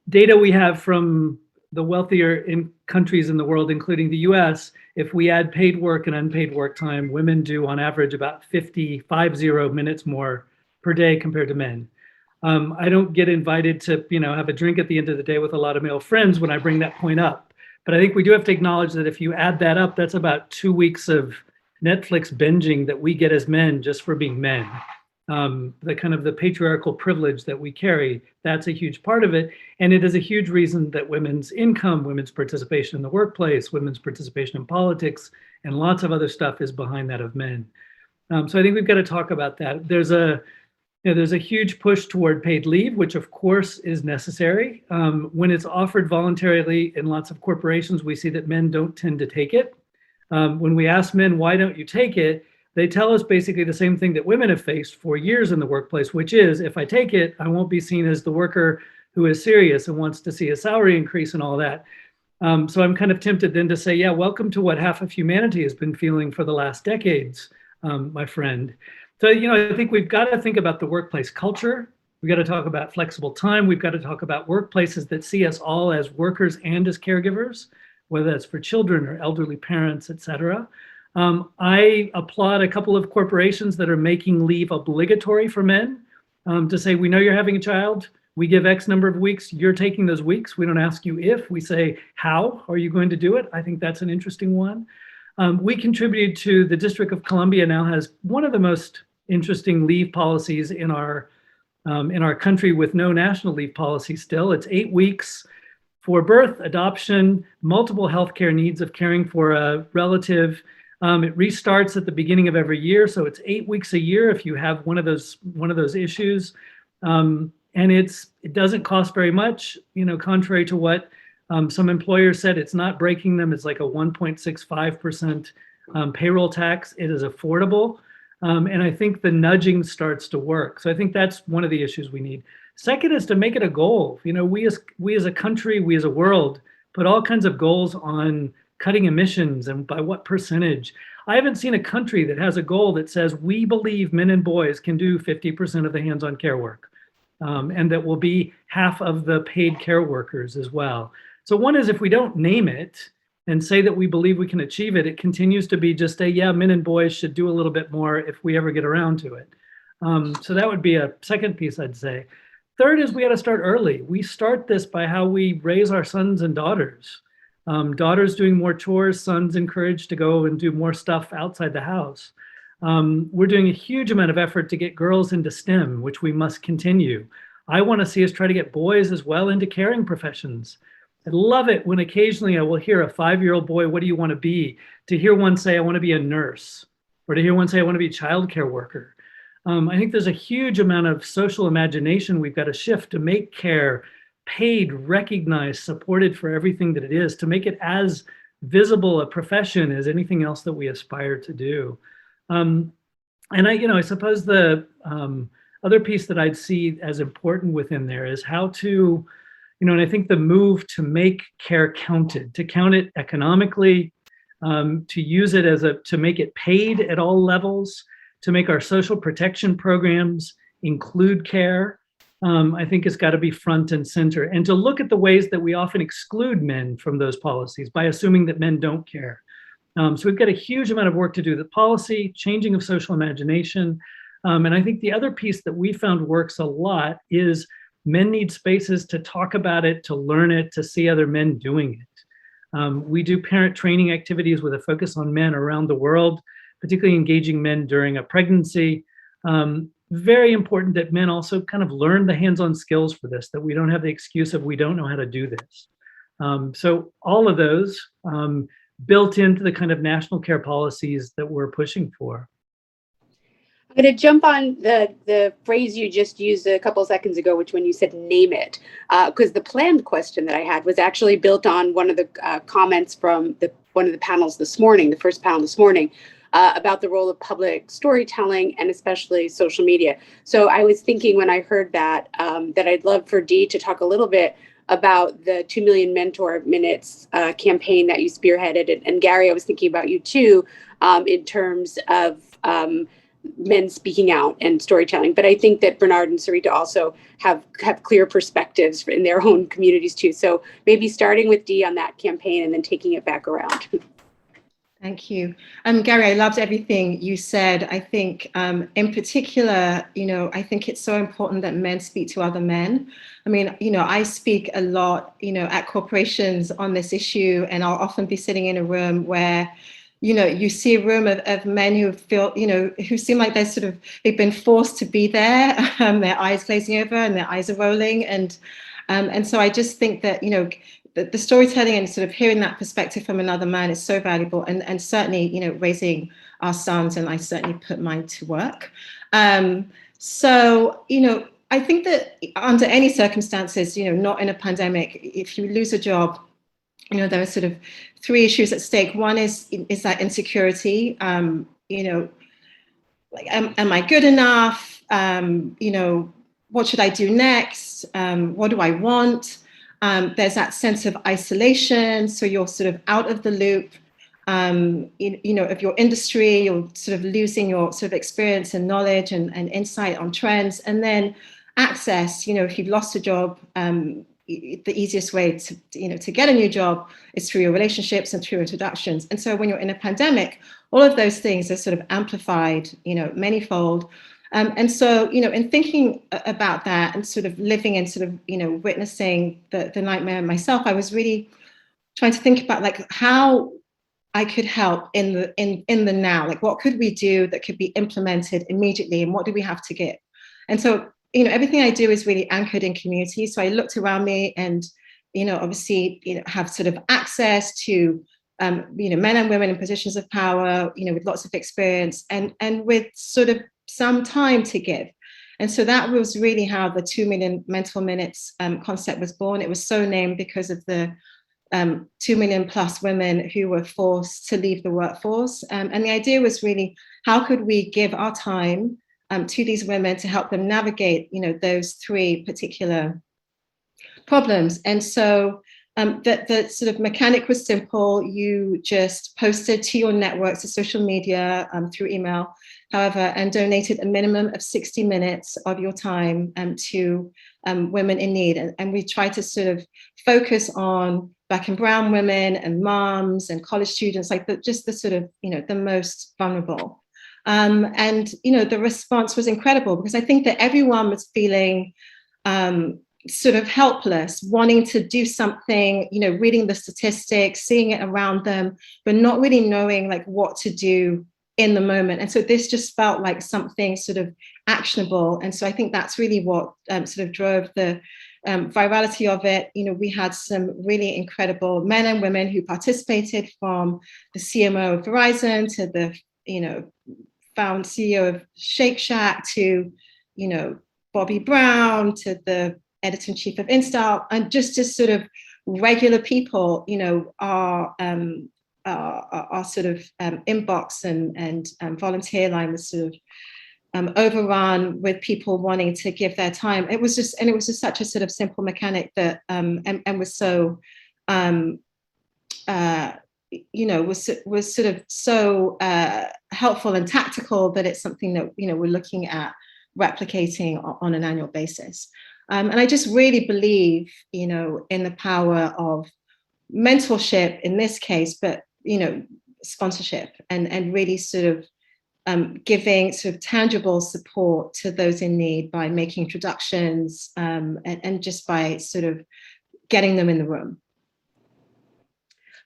Data we have from the wealthier countries in the world, including the US, if we add paid work and unpaid work time, women do on average about 50 minutes more per day compared to men. I don't get invited to, have a drink at the end of the day with a lot of male friends when I bring that point up. But I think we do have to acknowledge that if you add that up, that's about 2 weeks of Netflix binging that we get as men just for being men. The kind of the patriarchal privilege that we carry, that's a huge part of it. And it is a huge reason that women's income, women's participation in the workplace, women's participation in politics, and lots of other stuff is behind that of men. So I think we've got to talk about that. There's a huge push toward paid leave, which of course is necessary. When it's offered voluntarily in lots of corporations, we see that men don't tend to take it. When we ask men, why don't you take it? They tell us basically the same thing that women have faced for years in the workplace, which is if I take it, I won't be seen as the worker who is serious and wants to see a salary increase and all that. So I'm kind of tempted then to say, yeah, welcome to what half of humanity has been feeling for the last decades, my friend. So, I think we've got to think about the workplace culture. We've got to talk about flexible time. We've got to talk about workplaces that see us all as workers and as caregivers, whether that's for children or elderly parents, et cetera. I applaud a couple of corporations that are making leave obligatory for men, to say, we know you're having a child. We give X number of weeks. You're taking those weeks. We don't ask you if. We say, how are you going to do it? I think that's an interesting one. We contributed to the District of Columbia now has one of the most interesting leave policies in our country with no national leave policy still. It's 8 weeks for birth, adoption, multiple healthcare needs of caring for a relative. It restarts at the beginning of every year, so it's 8 weeks a year if you have one of those issues, and it doesn't cost very much. Contrary to what some employers said, it's not breaking them. It's like a 1.65% payroll tax. It is affordable, and I think the nudging starts to work. So I think that's one of the issues we need. Second is to make it a goal. We as a country, we as a world, put all kinds of goals on cutting emissions and by what percentage. I haven't seen a country that has a goal that says we believe men and boys can do 50% of the hands-on care work, and that will be half of the paid care workers as well. So one is, if we don't name it and say that we believe we can achieve it, it continues to be just men and boys should do a little bit more if we ever get around to it. So that would be a second piece, I'd say. Third is we got to start early. We start this by how we raise our sons and daughters. Daughters doing more chores, sons encouraged to go and do more stuff outside the house. We're doing a huge amount of effort to get girls into STEM, which we must continue. I want to see us try to get boys as well into caring professions. I love it when occasionally I will hear a 5-year-old boy, what do you want to be? To hear one say, I want to be a nurse, or to hear one say, I want to be a childcare worker. I think there's a huge amount of social imagination we've got to shift to make care paid, recognized, supported for everything that it is, to make it as visible a profession as anything else that we aspire to do. And I suppose the other piece that I'd see as important within there is how to, and I think the move to make care counted, to count it economically, to use it to make it paid at all levels, to make our social protection programs include care. I think it's got to be front and center, and to look at the ways that we often exclude men from those policies by assuming that men don't care. So we've got a huge amount of work to do. The policy, changing of social imagination. And I think the other piece that we found works a lot is men need spaces to talk about it, to learn it, to see other men doing it. We do parent training activities with a focus on men around the world, particularly engaging men during a pregnancy. Very important that men also kind of learn the hands-on skills for this, that we don't have the excuse of we don't know how to do this. So all of those built into the kind of national care policies that we're pushing for.
I'm going to jump on the phrase you just used a couple of seconds ago, which when you said name it, because the planned question that I had was actually built on one of the comments from one of the panels this morning, the first panel this morning, about the role of public storytelling and especially social media. So I was thinking when I heard that, that I'd love for Dee to talk a little bit about the 2 Million Mentor Minutes campaign that you spearheaded. And Gary, I was thinking about you too, in terms of men speaking out and storytelling. But I think that Bernard and Sarita also have clear perspectives in their own communities too. So maybe starting with Dee on that campaign and then taking it back around.
Thank you. Gary, I loved everything you said. I think in particular, I think it's so important that men speak to other men. I mean, I speak a lot, at corporations on this issue, and I'll often be sitting in a room where, you see a room of men who feel, who seem like they've been forced to be there, their eyes glazing over and their eyes are rolling. And so I just think that, the storytelling and sort of hearing that perspective from another man is so valuable, and certainly, raising our sons, and I certainly put mine to work. So, I think that under any circumstances, not in a pandemic, if you lose a job, there are sort of 3 issues at stake. One is that insecurity. Like, am I good enough? What should I do next? What do I want? There's that sense of isolation. So you're sort of out of the loop, of your industry. You're sort of losing your sort of experience and knowledge and insight on trends. And then access, if you've lost a job, the easiest way to get a new job is through your relationships and through introductions. And so when you're in a pandemic, all of those things are sort of amplified, manyfold. And so, in thinking about that and sort of living and sort of, witnessing the nightmare myself, I was really trying to think about like how I could help in the now, like what could we do that could be implemented immediately, and what do we have to give? And so, everything I do is really anchored in community. So I looked around me and, obviously, have sort of access to, men and women in positions of power, with lots of experience and with sort of some time to give. And so that was really how the 2 million mental minutes concept was born. It was so named because of the 2 million plus women who were forced to leave the workforce. And the idea was really, how could we give our time to these women to help them navigate, those three particular problems? And so the sort of mechanic was simple. You just posted to your networks, to social media, through email, however, and donated a minimum of 60 minutes of your time to women in need. And we tried to sort of focus on Black and brown women and moms and college students, like just the sort of, the most vulnerable. And, the response was incredible, because I think that everyone was feeling sort of helpless, wanting to do something, reading the statistics, seeing it around them, but not really knowing like what to do in the moment. And so this just felt like something sort of actionable. And so I think that's really what sort of drove the virality of it. We had some really incredible men and women who participated, from the CMO of Verizon to the, found CEO of Shake Shack to, Bobby Brown to the editor-in-chief of InStyle, and just sort of regular people, our sort of inbox and volunteer line was sort of overrun with people wanting to give their time. It was just such a sort of simple mechanic that and was so was sort of so helpful and tactical that it's something that we're looking at replicating on an annual basis. And I just really believe in the power of mentorship in this case, but sponsorship and really sort of giving sort of tangible support to those in need by making introductions and just by sort of getting them in the room.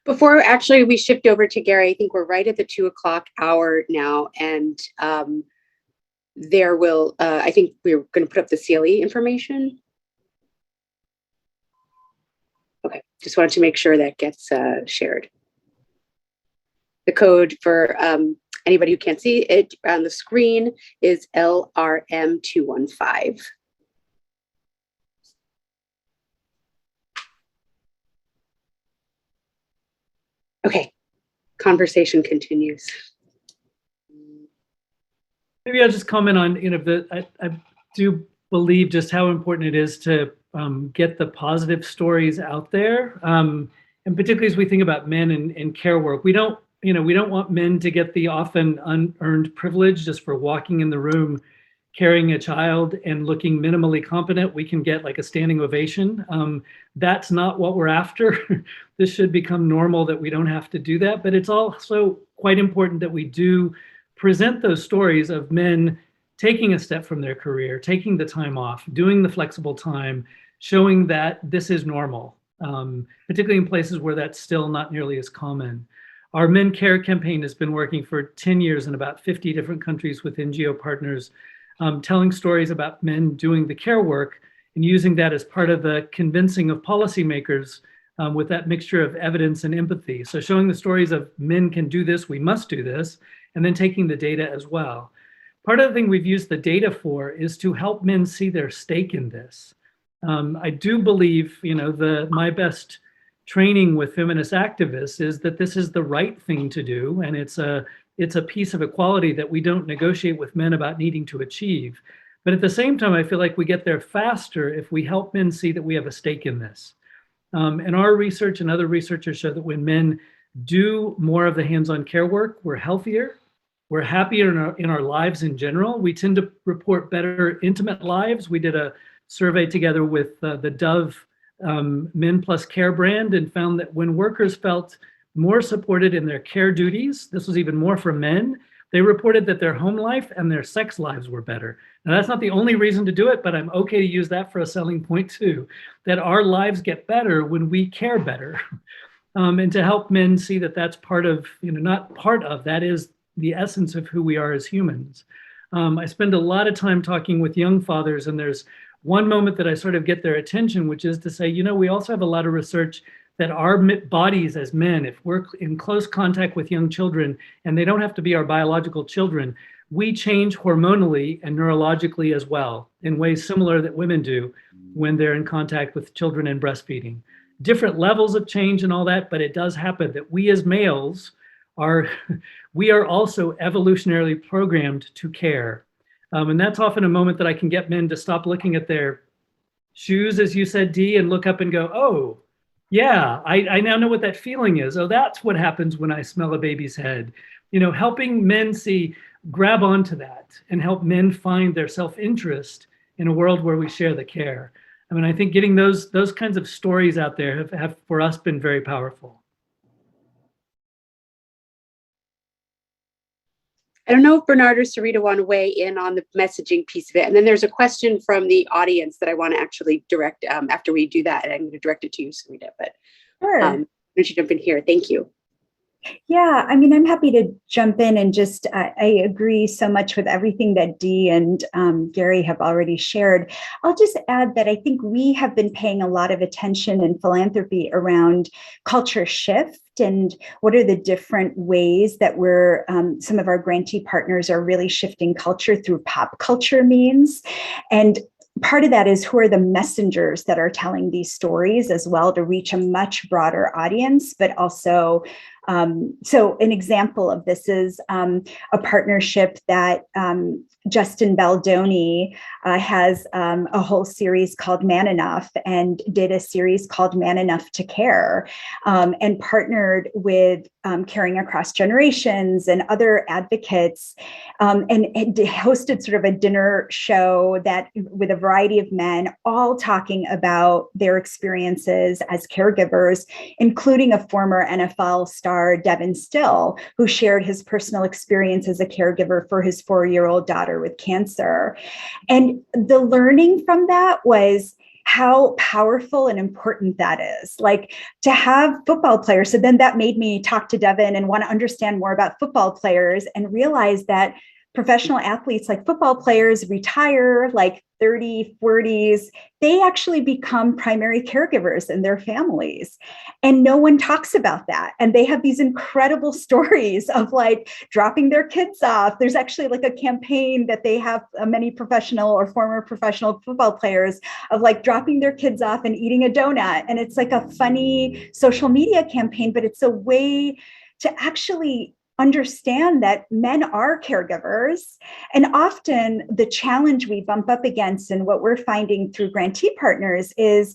Before actually we shift over to Gary, I think we're right at the 2 o'clock hour now, and there will, I think we're going to put up the CLE information. Okay, just wanted to make sure that gets shared. The code for anybody who can't see it on the screen is LRM215. Okay, conversation continues.
Maybe I'll just comment on, I do believe just how important it is to get the positive stories out there. And particularly as we think about men in care work, we don't want men to get the often unearned privilege just for walking in the room, carrying a child and looking minimally competent. We can get like a standing ovation. That's not what we're after. This should become normal that we don't have to do that. But it's also quite important that we do present those stories of men taking a step from their career, taking the time off, doing the flexible time, showing that this is normal, particularly in places where that's still not nearly as common. Our Men Care campaign has been working for 10 years in about 50 different countries with NGO partners, telling stories about men doing the care work and using that as part of the convincing of policymakers with that mixture of evidence and empathy. So showing the stories of men can do this, we must do this, and then taking the data as well. Part of the thing we've used the data for is to help men see their stake in this. I do believe, my best training with feminist activists is that this is the right thing to do, and it's a piece of equality that we don't negotiate with men about needing to achieve. But at the same time, I feel like we get there faster if we help men see that we have a stake in this. And our research and other researchers show that when men do more of the hands-on care work, we're healthier, We're happier in our lives in general. We tend to report better intimate lives. We did a survey together with the Dove Men Plus Care brand and found that when workers felt more supported in their care duties, this was even more for men, they reported that their home life and their sex lives were better. Now, that's not the only reason to do it, but I'm okay to use that for a selling point too, that our lives get better when we care better. And to help men see that that's part of, not part of, that is the essence of who we are as humans. I spend a lot of time talking with young fathers, and there's one moment that I sort of get their attention, which is to say, we also have a lot of research that our bodies as men, if we're in close contact with young children, and they don't have to be our biological children, we change hormonally and neurologically as well in ways similar that women do when they're in contact with children and breastfeeding. Different levels of change and all that, but it does happen that we as males we are also evolutionarily programmed to care. And that's often a moment that I can get men to stop looking at their shoes, as you said, Dee, and look up and go, oh, yeah, I now know what that feeling is. Oh, that's what happens when I smell a baby's head. Helping men grab onto that and help men find their self-interest in a world where we share the care. I mean, I think getting those kinds of stories out there have for us been very powerful.
I don't know if Bernard or Sarita want to weigh in on the messaging piece of it. And then there's a question from the audience that I want to actually direct after we do that. And I'm going to direct it to you, Sarita, but
Sure.
why don't you jump in here? Thank you.
Yeah, I mean, I'm happy to jump in and just, I agree so much with everything that Dee and Gary have already shared. I'll just add that I think we have been paying a lot of attention in philanthropy around culture shift and what are the different ways that we're, some of our grantee partners are really shifting culture through pop culture means. And part of that is who are the messengers that are telling these stories as well to reach a much broader audience, but also so an example of this is a partnership that Justin Baldoni has a whole series called Man Enough and did a series called Man Enough to Care and partnered with Caring Across Generations and other advocates and hosted sort of a dinner show that with a variety of men all talking about their experiences as caregivers, including a former NFL star, Devin Still, who shared his personal experience as a caregiver for his 4-year-old daughter with cancer. And the learning from that was how powerful and important that is. Like to have football players. So then that made me talk to Devin and want to understand more about football players and realize that professional athletes like football players retire like 30s, 40s, they actually become primary caregivers in their families. And no one talks about that. And they have these incredible stories of like dropping their kids off. There's actually like a campaign that they have many professional or former professional football players of like dropping their kids off and eating a donut. And it's like a funny social media campaign, but it's a way to actually understand that men are caregivers. And often the challenge we bump up against and what we're finding through grantee partners is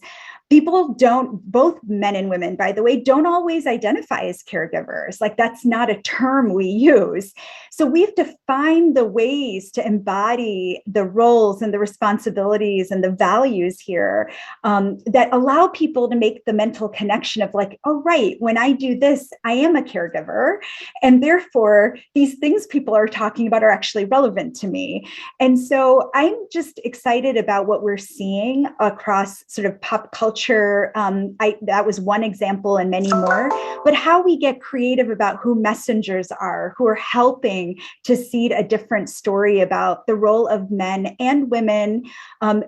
people don't, both men and women, by the way, don't always identify as caregivers. Like that's not a term we use. So we have to find the ways to embody the roles and the responsibilities and the values here that allow people to make the mental connection of like, oh, right, when I do this, I am a caregiver. And therefore, these things people are talking about are actually relevant to me. And so I'm just excited about what we're seeing across sort of pop culture. That was one example and many more, but how we get creative about who messengers are, who are helping to seed a different story about the role of men and women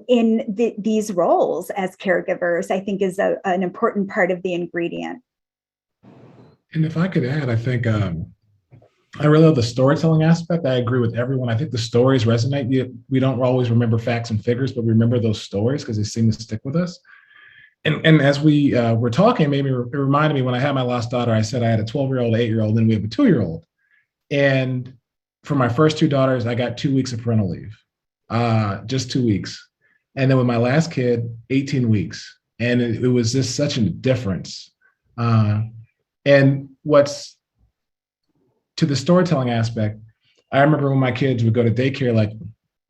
in these roles as caregivers, I think is an important part of the ingredient.
And if I could add, I think I really love the storytelling aspect. I agree with everyone. I think the stories resonate. We don't always remember facts and figures, but we remember those stories because they seem to stick with us. And as we were talking, it reminded me when I had my last daughter, I said I had a 12-year-old, 8-year-old, and we have a 2-year-old. And for my first 2 daughters, I got 2 weeks of parental leave, just 2 weeks. And then with my last kid, 18 weeks. And it was just such a difference. And what's to the storytelling aspect, I remember when my kids would go to daycare, like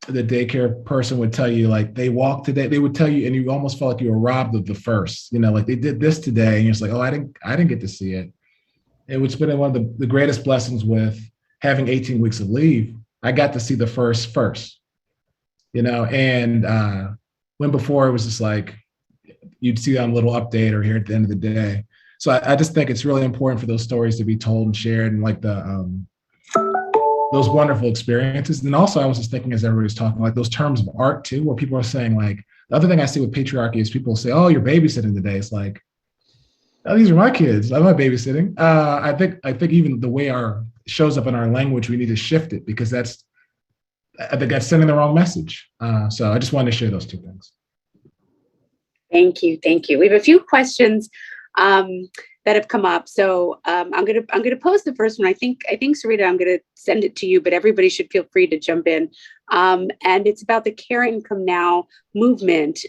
the daycare person would tell you, like, they walked today, they would tell you, and you almost felt like you were robbed of the first, like they did this today. And you're just like, oh, I didn't get to see it. It's been one of the greatest blessings with having 18 weeks of leave. I got to see the first, and when before it was just like, you'd see on a little update or here at the end of the day. So I just think it's really important for those stories to be told and shared, and like those wonderful experiences. And also I was just thinking, as everybody was talking, like those terms of art too, where people are saying, like, the other thing I see with patriarchy is people say, oh, you're babysitting today. It's like, oh, these are my kids. I'm not babysitting. I think even the way it shows up in our language, we need to shift it, because I think that's sending the wrong message. So I just wanted to share those two things.
Thank you. We have a few questions that have come up. So I'm gonna pose the first one. I think Sarita, I'm gonna send it to you, but everybody should feel free to jump in. And it's about the Care Income Now movement.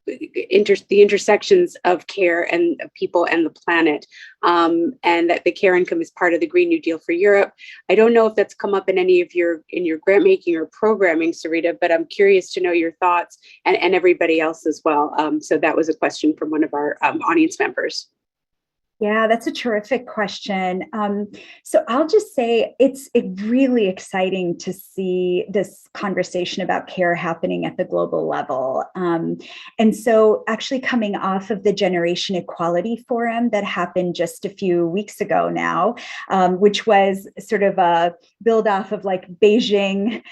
The intersections of care and of people and the planet, and that the care income is part of the Green New Deal for Europe. I don't know if that's come up in any of your grant making or programming, Sarita, but I'm curious to know your thoughts, and everybody else as well. So that was a question from one of our audience members.
Yeah, that's a terrific question. So I'll just say it's really exciting to see this conversation about care happening at the global level. And so actually coming off of the Generation Equality Forum that happened just a few weeks ago now, which was sort of a build off of like Beijing,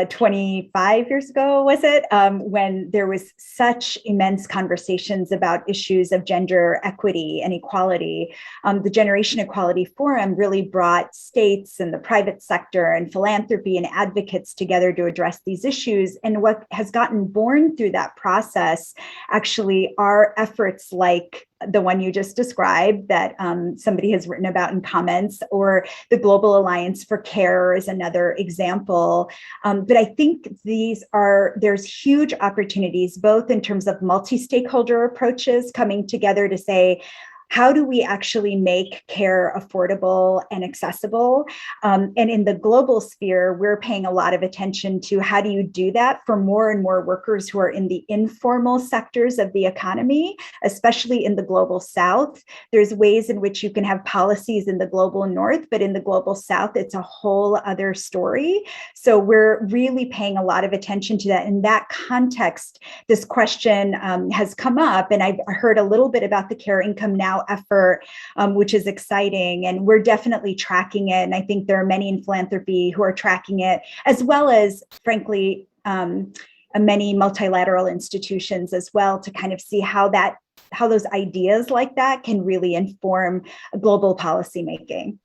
25 years ago, was it? When there was such immense conversations about issues of gender equity and equality. The Generation Equality Forum really brought states and the private sector and philanthropy and advocates together to address these issues. And what has gotten born through that process actually are efforts like the one you just described that somebody has written about in comments, or the Global Alliance for Care is another example. But I think there's huge opportunities, both in terms of multi-stakeholder approaches coming together to say, how do we actually make care affordable and accessible? And in the global sphere, we're paying a lot of attention to how do you do that for more and more workers who are in the informal sectors of the economy, especially in the global south. There's ways in which you can have policies in the global north, but in the global south, it's a whole other story. So we're really paying a lot of attention to that. In that context, this question has come up, and I've heard a little bit about the Care Income Now effort, which is exciting. And we're definitely tracking it. And I think there are many in philanthropy who are tracking it, as well as, frankly, many multilateral institutions as well, to kind of see how those ideas like that can really inform global policymaking.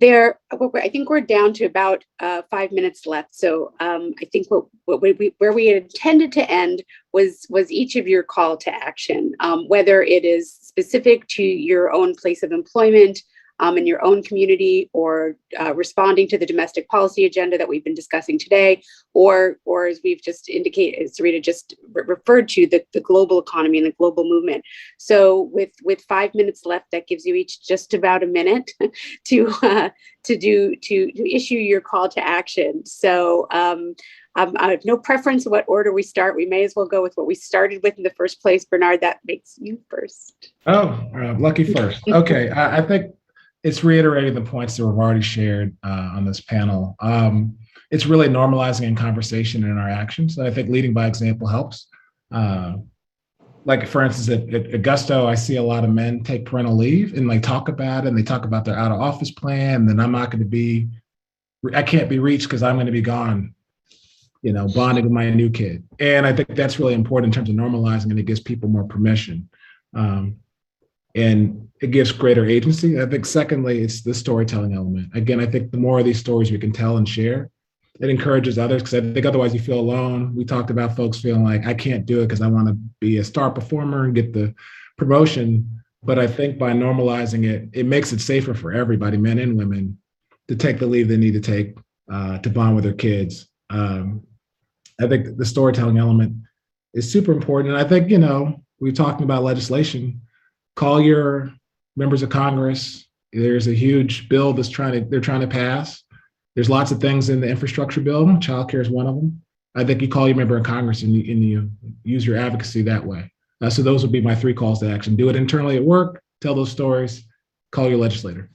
I think we're down to about 5 minutes left. So I think where we had intended to end was each of your call to action, whether it is specific to your own place of employment, in your own community, or responding to the domestic policy agenda that we've been discussing today, or as we've just indicated, as Sarita just referred to, the global economy and the global movement. So with 5 minutes left, that gives you each just about a minute to issue your call to action. So I have no preference what order we start. We may as well go with what we started with in the first place. Bernard, that makes you first.
Oh, lucky first. Okay, I think it's reiterating the points that we've already shared on this panel. It's really normalizing in conversation and in our actions. And I think leading by example helps. Like, for instance, at Gusto, I see a lot of men take parental leave and like talk about it, and they talk about their out of office plan. And then I can't be reached because I'm going to be gone, bonding with my new kid. And I think that's really important in terms of normalizing, and it gives people more permission. And it gives greater agency. I think secondly, it's the storytelling element. Again, I think the more of these stories we can tell and share, it encourages others, because I think otherwise you feel alone. We talked about folks feeling like, I can't do it because I want to be a star performer and get the promotion. But I think by normalizing it, it makes it safer for everybody, men and women, to take the leave they need to take to bond with their kids. I think the storytelling element is super important. And I think, we're talking about legislation. Call your members of Congress, There's a huge bill they're trying to pass. There's lots of things in the infrastructure bill. Childcare is one of them. I think you call your member of Congress and you use your advocacy that way. So those would be my 3 calls to action. Do it internally at work, tell those stories, call your legislator.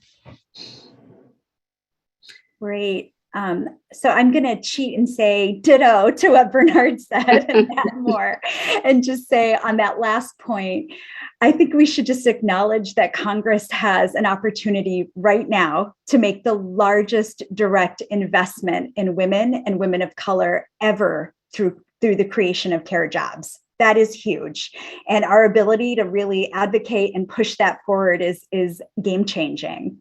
Great. So I'm going to cheat and say ditto to what Bernard said and add more, and just say on that last point, I think we should just acknowledge that Congress has an opportunity right now to make the largest direct investment in women and women of color ever through the creation of care jobs. That is huge. And our ability to really advocate and push that forward is game changing.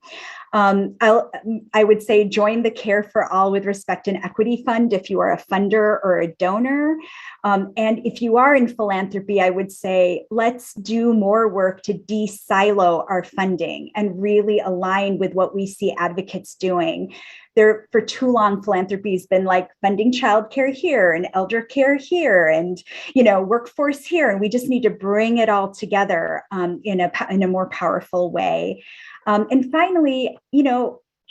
I would say join the Care for All with Respect and Equity Fund if you are a funder or a donor. And if you are in philanthropy, I would say let's do more work to de-silo our funding and really align with what we see advocates doing. There, for too long, philanthropy has been like funding childcare here and elder care here and, workforce here. And we just need to bring it all together in a more powerful way. And finally,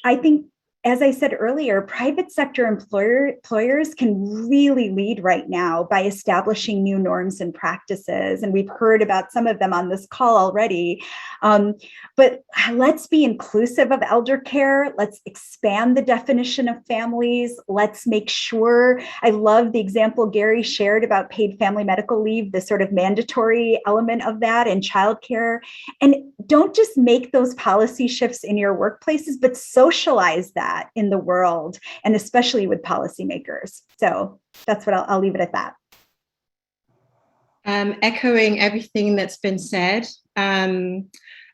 I think, as I said earlier, private sector employers can really lead right now by establishing new norms and practices. And we've heard about some of them on this call already. But let's be inclusive of elder care. Let's expand the definition of families. Let's make sure, I love the example Gary shared about paid family medical leave, the sort of mandatory element of that, and childcare. And don't just make those policy shifts in your workplaces, but socialize that in the world, and especially with policymakers. So that's what I'll leave it at that.
Echoing everything that's been said. And,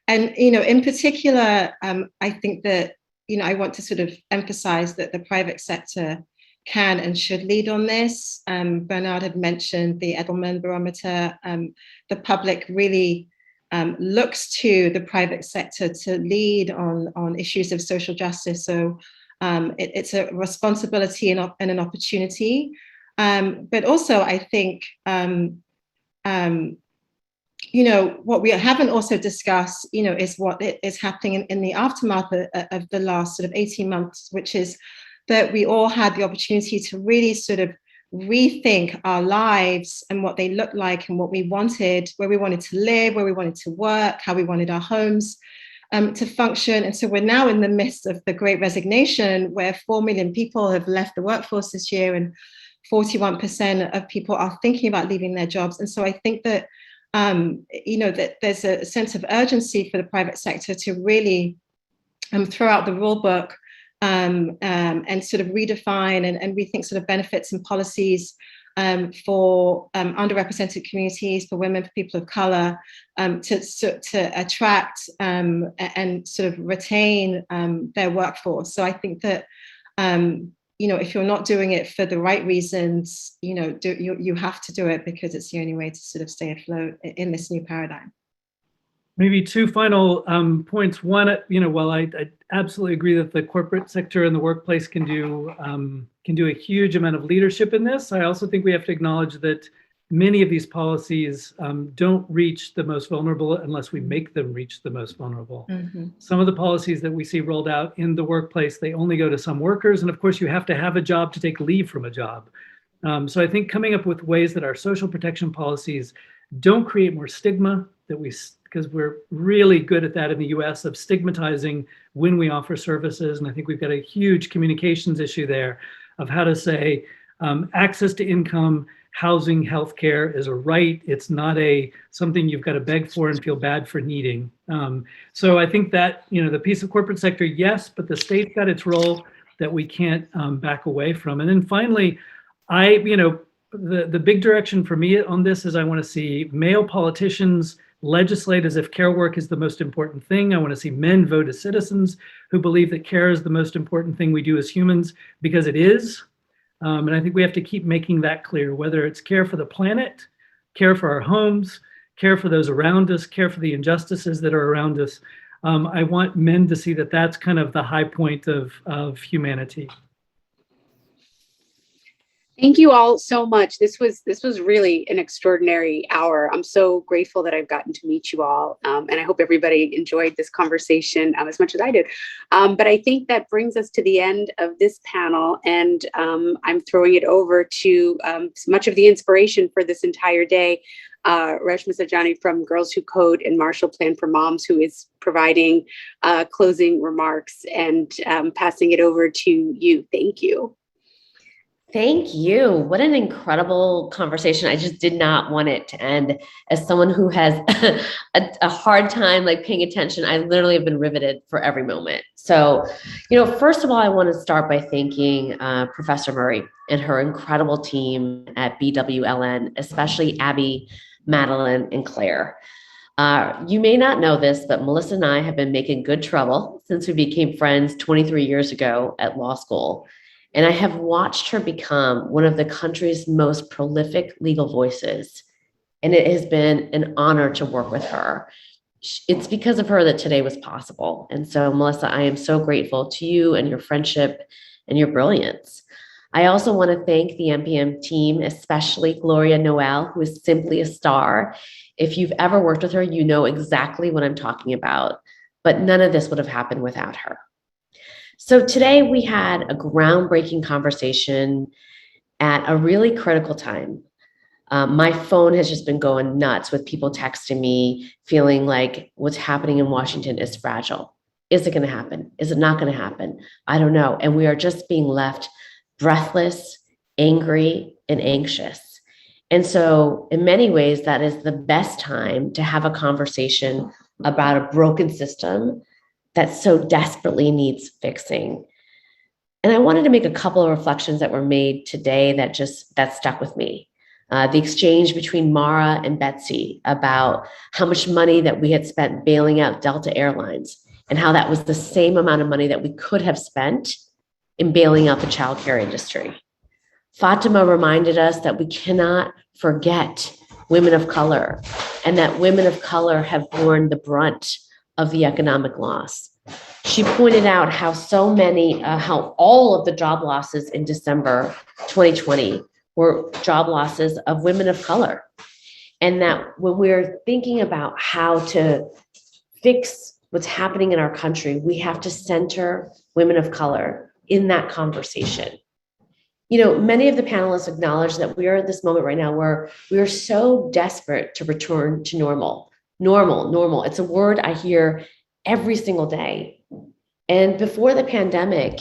in particular, I think that, I want to sort of emphasize that the private sector can and should lead on this. Bernard had mentioned the Edelman Barometer. The public really looks to the private sector to lead on issues of social justice. So it's a responsibility and an opportunity. But also, I think, what we haven't also discussed, is what is happening in the aftermath of the last sort of 18 months, which is that we all had the opportunity to really sort of rethink our lives and what they looked like and what we wanted, where we wanted to live, where we wanted to work, how we wanted our homes to function. And so we're now in the midst of the Great Resignation, where 4 million people have left the workforce this year and 41% of people are thinking about leaving their jobs. And so I think that, that there's a sense of urgency for the private sector to really throw out the rule book and sort of redefine and rethink sort of benefits and policies for underrepresented communities, for women, for people of color, to attract and sort of retain their workforce. So I think that, if you're not doing it for the right reasons, you have to do it because it's the only way to sort of stay afloat in this new paradigm.
Maybe 2 final points. One, while I absolutely agree that the corporate sector and the workplace can do a huge amount of leadership in this, I also think we have to acknowledge that many of these policies don't reach the most vulnerable unless we make them reach the most vulnerable. Mm-hmm. Some of the policies that we see rolled out in the workplace, they only go to some workers. And of course, you have to have a job to take leave from a job. So I think coming up with ways that our social protection policies don't create more stigma, because we're really good at that in the US of stigmatizing when we offer services. And I think we've got a huge communications issue there of how to say access to income, housing, healthcare is a right. It's not something you've got to beg for and feel bad for needing. So I think that, the piece of corporate sector, yes, but the state's got its role that we can't back away from. And then finally, the big direction for me on this is I want to see male politicians legislate as if care work is the most important thing. I want to see men vote as citizens who believe that care is the most important thing we do as humans, because it is. And I think we have to keep making that clear, whether it's care for the planet, care for our homes, care for those around us, care for the injustices that are around us. I want men to see that that's kind of the high point of humanity.
Thank you all so much. This was really an extraordinary hour. I'm so grateful that I've gotten to meet you all, and I hope everybody enjoyed this conversation as much as I did. But I think that brings us to the end of this panel, and I'm throwing it over to much of the inspiration for this entire day, Reshma Saujani from Girls Who Code and Marshall Plan for Moms, who is providing closing remarks, and passing it over to you. Thank you.
Thank you. What an incredible conversation. I just did not want it to end. As someone who has a hard time like paying attention, I literally have been riveted for every moment. So, first of all, I want to start by thanking Professor Murray and her incredible team at BWLN, especially Abby, Madeline, and Claire. You may not know this, but Melissa and I have been making good trouble since we became friends 23 years ago at law school. And I have watched her become one of the country's most prolific legal voices. And it has been an honor to work with her. It's because of her that today was possible. And so, Melissa, I am so grateful to you and your friendship and your brilliance. I also want to thank the MPM team, especially Gloria Noel, who is simply a star. If you've ever worked with her, you know exactly what I'm talking about. But none of this would have happened without her. So today we had a groundbreaking conversation at a really critical time. My phone has just been going nuts with people texting me, feeling like what's happening in Washington is fragile. Is it going to happen? Is it not going to happen? I don't know. And we are just being left breathless, angry, and anxious. And so in many ways, that is the best time to have a conversation about a broken system that so desperately needs fixing. And I wanted to make a couple of reflections that were made today that stuck with me. The exchange between Mara and Betsy about how much money that we had spent bailing out Delta Airlines, and how that was the same amount of money that we could have spent in bailing out the childcare industry. Fatima reminded us that we cannot forget women of color, and that women of color have borne the brunt of the economic loss. She pointed out how how all of the job losses in December 2020 were job losses of women of color. And that when we're thinking about how to fix what's happening in our country, we have to center women of color in that conversation. Many of the panelists acknowledge that we are at this moment right now where we are so desperate to return to normal. Normal. It's a word I hear every single day. And before the pandemic,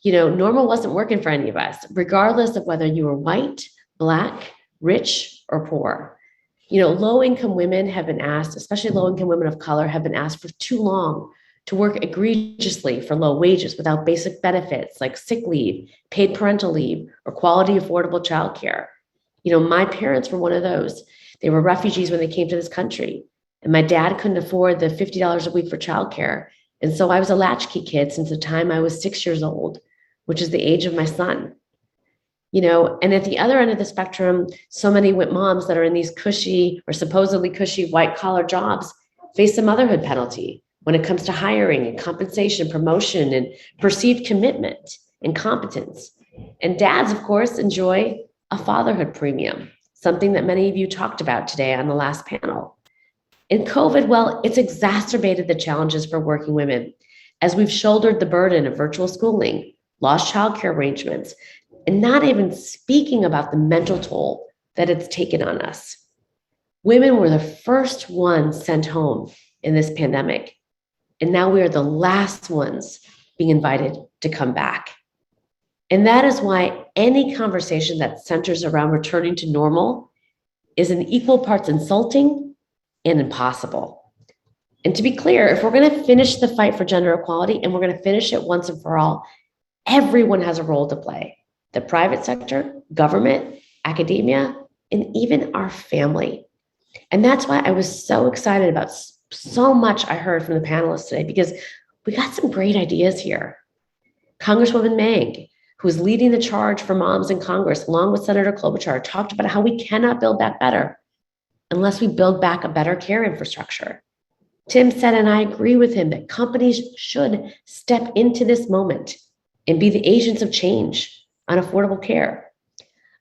normal wasn't working for any of us, regardless of whether you were white, Black, rich, or poor. Low-income women have been asked, especially low-income women of color, have been asked for too long to work egregiously for low wages without basic benefits like sick leave, paid parental leave, or quality affordable childcare. My parents were one of those. They were refugees when they came to this country. And my dad couldn't afford the $50 a week for childcare. And so I was a latchkey kid since the time I was 6 years old, which is the age of my son. And at the other end of the spectrum, so many moms that are in these cushy or supposedly cushy white collar jobs face a motherhood penalty when it comes to hiring and compensation, promotion, and perceived commitment and competence. And dads, of course, enjoy a fatherhood premium, something that many of you talked about today on the last panel. In COVID, well, it's exacerbated the challenges for working women as we've shouldered the burden of virtual schooling, lost childcare arrangements, and not even speaking about the mental toll that it's taken on us. Women were the first ones sent home in this pandemic, and now we are the last ones being invited to come back. And that is why any conversation that centers around returning to normal is in equal parts insulting and impossible. And to be clear, if we're going to finish the fight for gender equality, and we're going to finish it once and for all, everyone has a role to play. The private sector, government, academia, and even our family. And that's why I was so excited about so much I heard from the panelists today, because we got some great ideas here. Congresswoman Mang, who is leading the charge for moms in Congress, along with Senator Klobuchar, talked about how we cannot build back better unless we build back a better care infrastructure. Tim said, and I agree with him, that companies should step into this moment and be the agents of change on affordable care.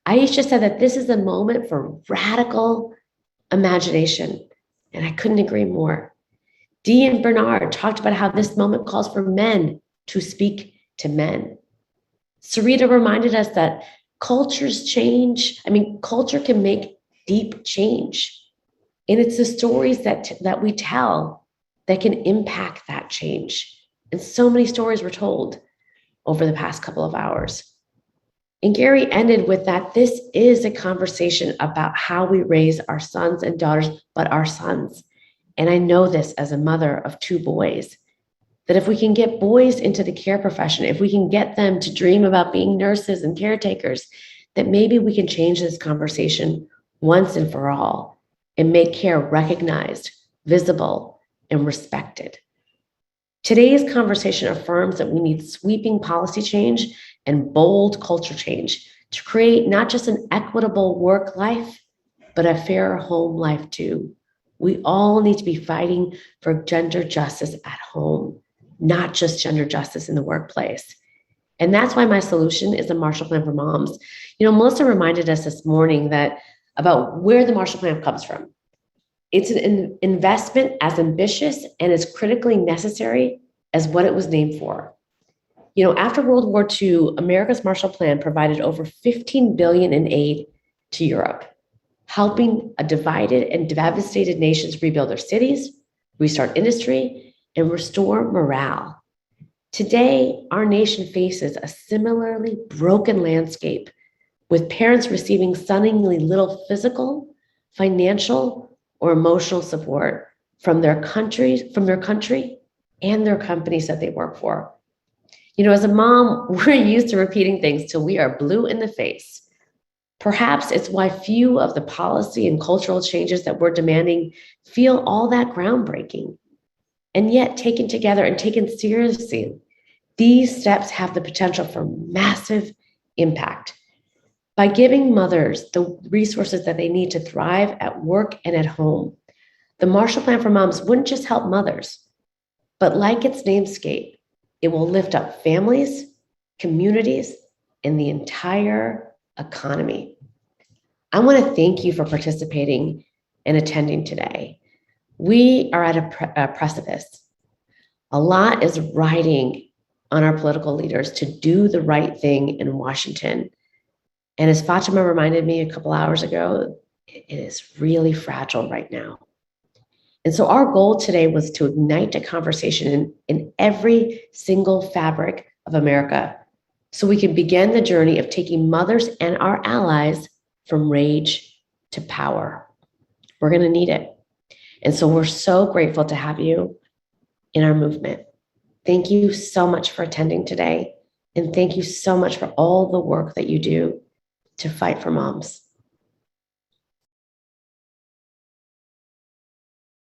Aisha said that this is a moment for radical imagination, and I couldn't agree more. Dee and Bernard talked about how this moment calls for men to speak to men. Sarita reminded us that cultures change. I mean, culture can make deep change. And it's the stories that we tell that can impact that change. And so many stories were told over the past couple of hours. And Gary ended with that this is a conversation about how we raise our sons and daughters, but our sons. And I know this as a mother of 2 boys, that if we can get boys into the care profession, if we can get them to dream about being nurses and caretakers, that maybe we can change this conversation once and for all and make care recognized, visible, and respected. Today's conversation affirms that we need sweeping policy change and bold culture change to create not just an equitable work life, but a fairer home life too. We all need to be fighting for gender justice at home, not just gender justice in the workplace. And that's why my solution is the Marshall Plan for Moms. You know, Melissa reminded us this morning that about where the Marshall Plan comes from. It's an investment as ambitious and as critically necessary as what it was named for. You know, after World War II, America's Marshall Plan provided over $15 billion in aid to Europe, helping a divided and devastated nations rebuild their cities, restart industry, and restore morale. Today, our nation faces a similarly broken landscape, with parents receiving stunningly little physical, financial, or emotional support from their country and their companies that they work for. You know, as a mom, we're used to repeating things till we are blue in the face. Perhaps it's why few of the policy and cultural changes that we're demanding feel all that groundbreaking. And yet, taken together and taken seriously, these steps have the potential for massive impact. By giving mothers the resources that they need to thrive at work and at home, the Marshall Plan for Moms wouldn't just help mothers, but like its namesake, it will lift up families, communities, and the entire economy. I want to thank you for participating and attending today. We are at a precipice. A lot is riding on our political leaders to do the right thing in Washington. And as Fatima reminded me a couple hours ago, it is really fragile right now. And so our goal today was to ignite a conversation in every single fabric of America so we can begin the journey of taking mothers and our allies from rage to power. We're going to need it. And so we're so grateful to have you in our movement. Thank you so much for attending today. And thank you so much for all the work that you do to fight for moms.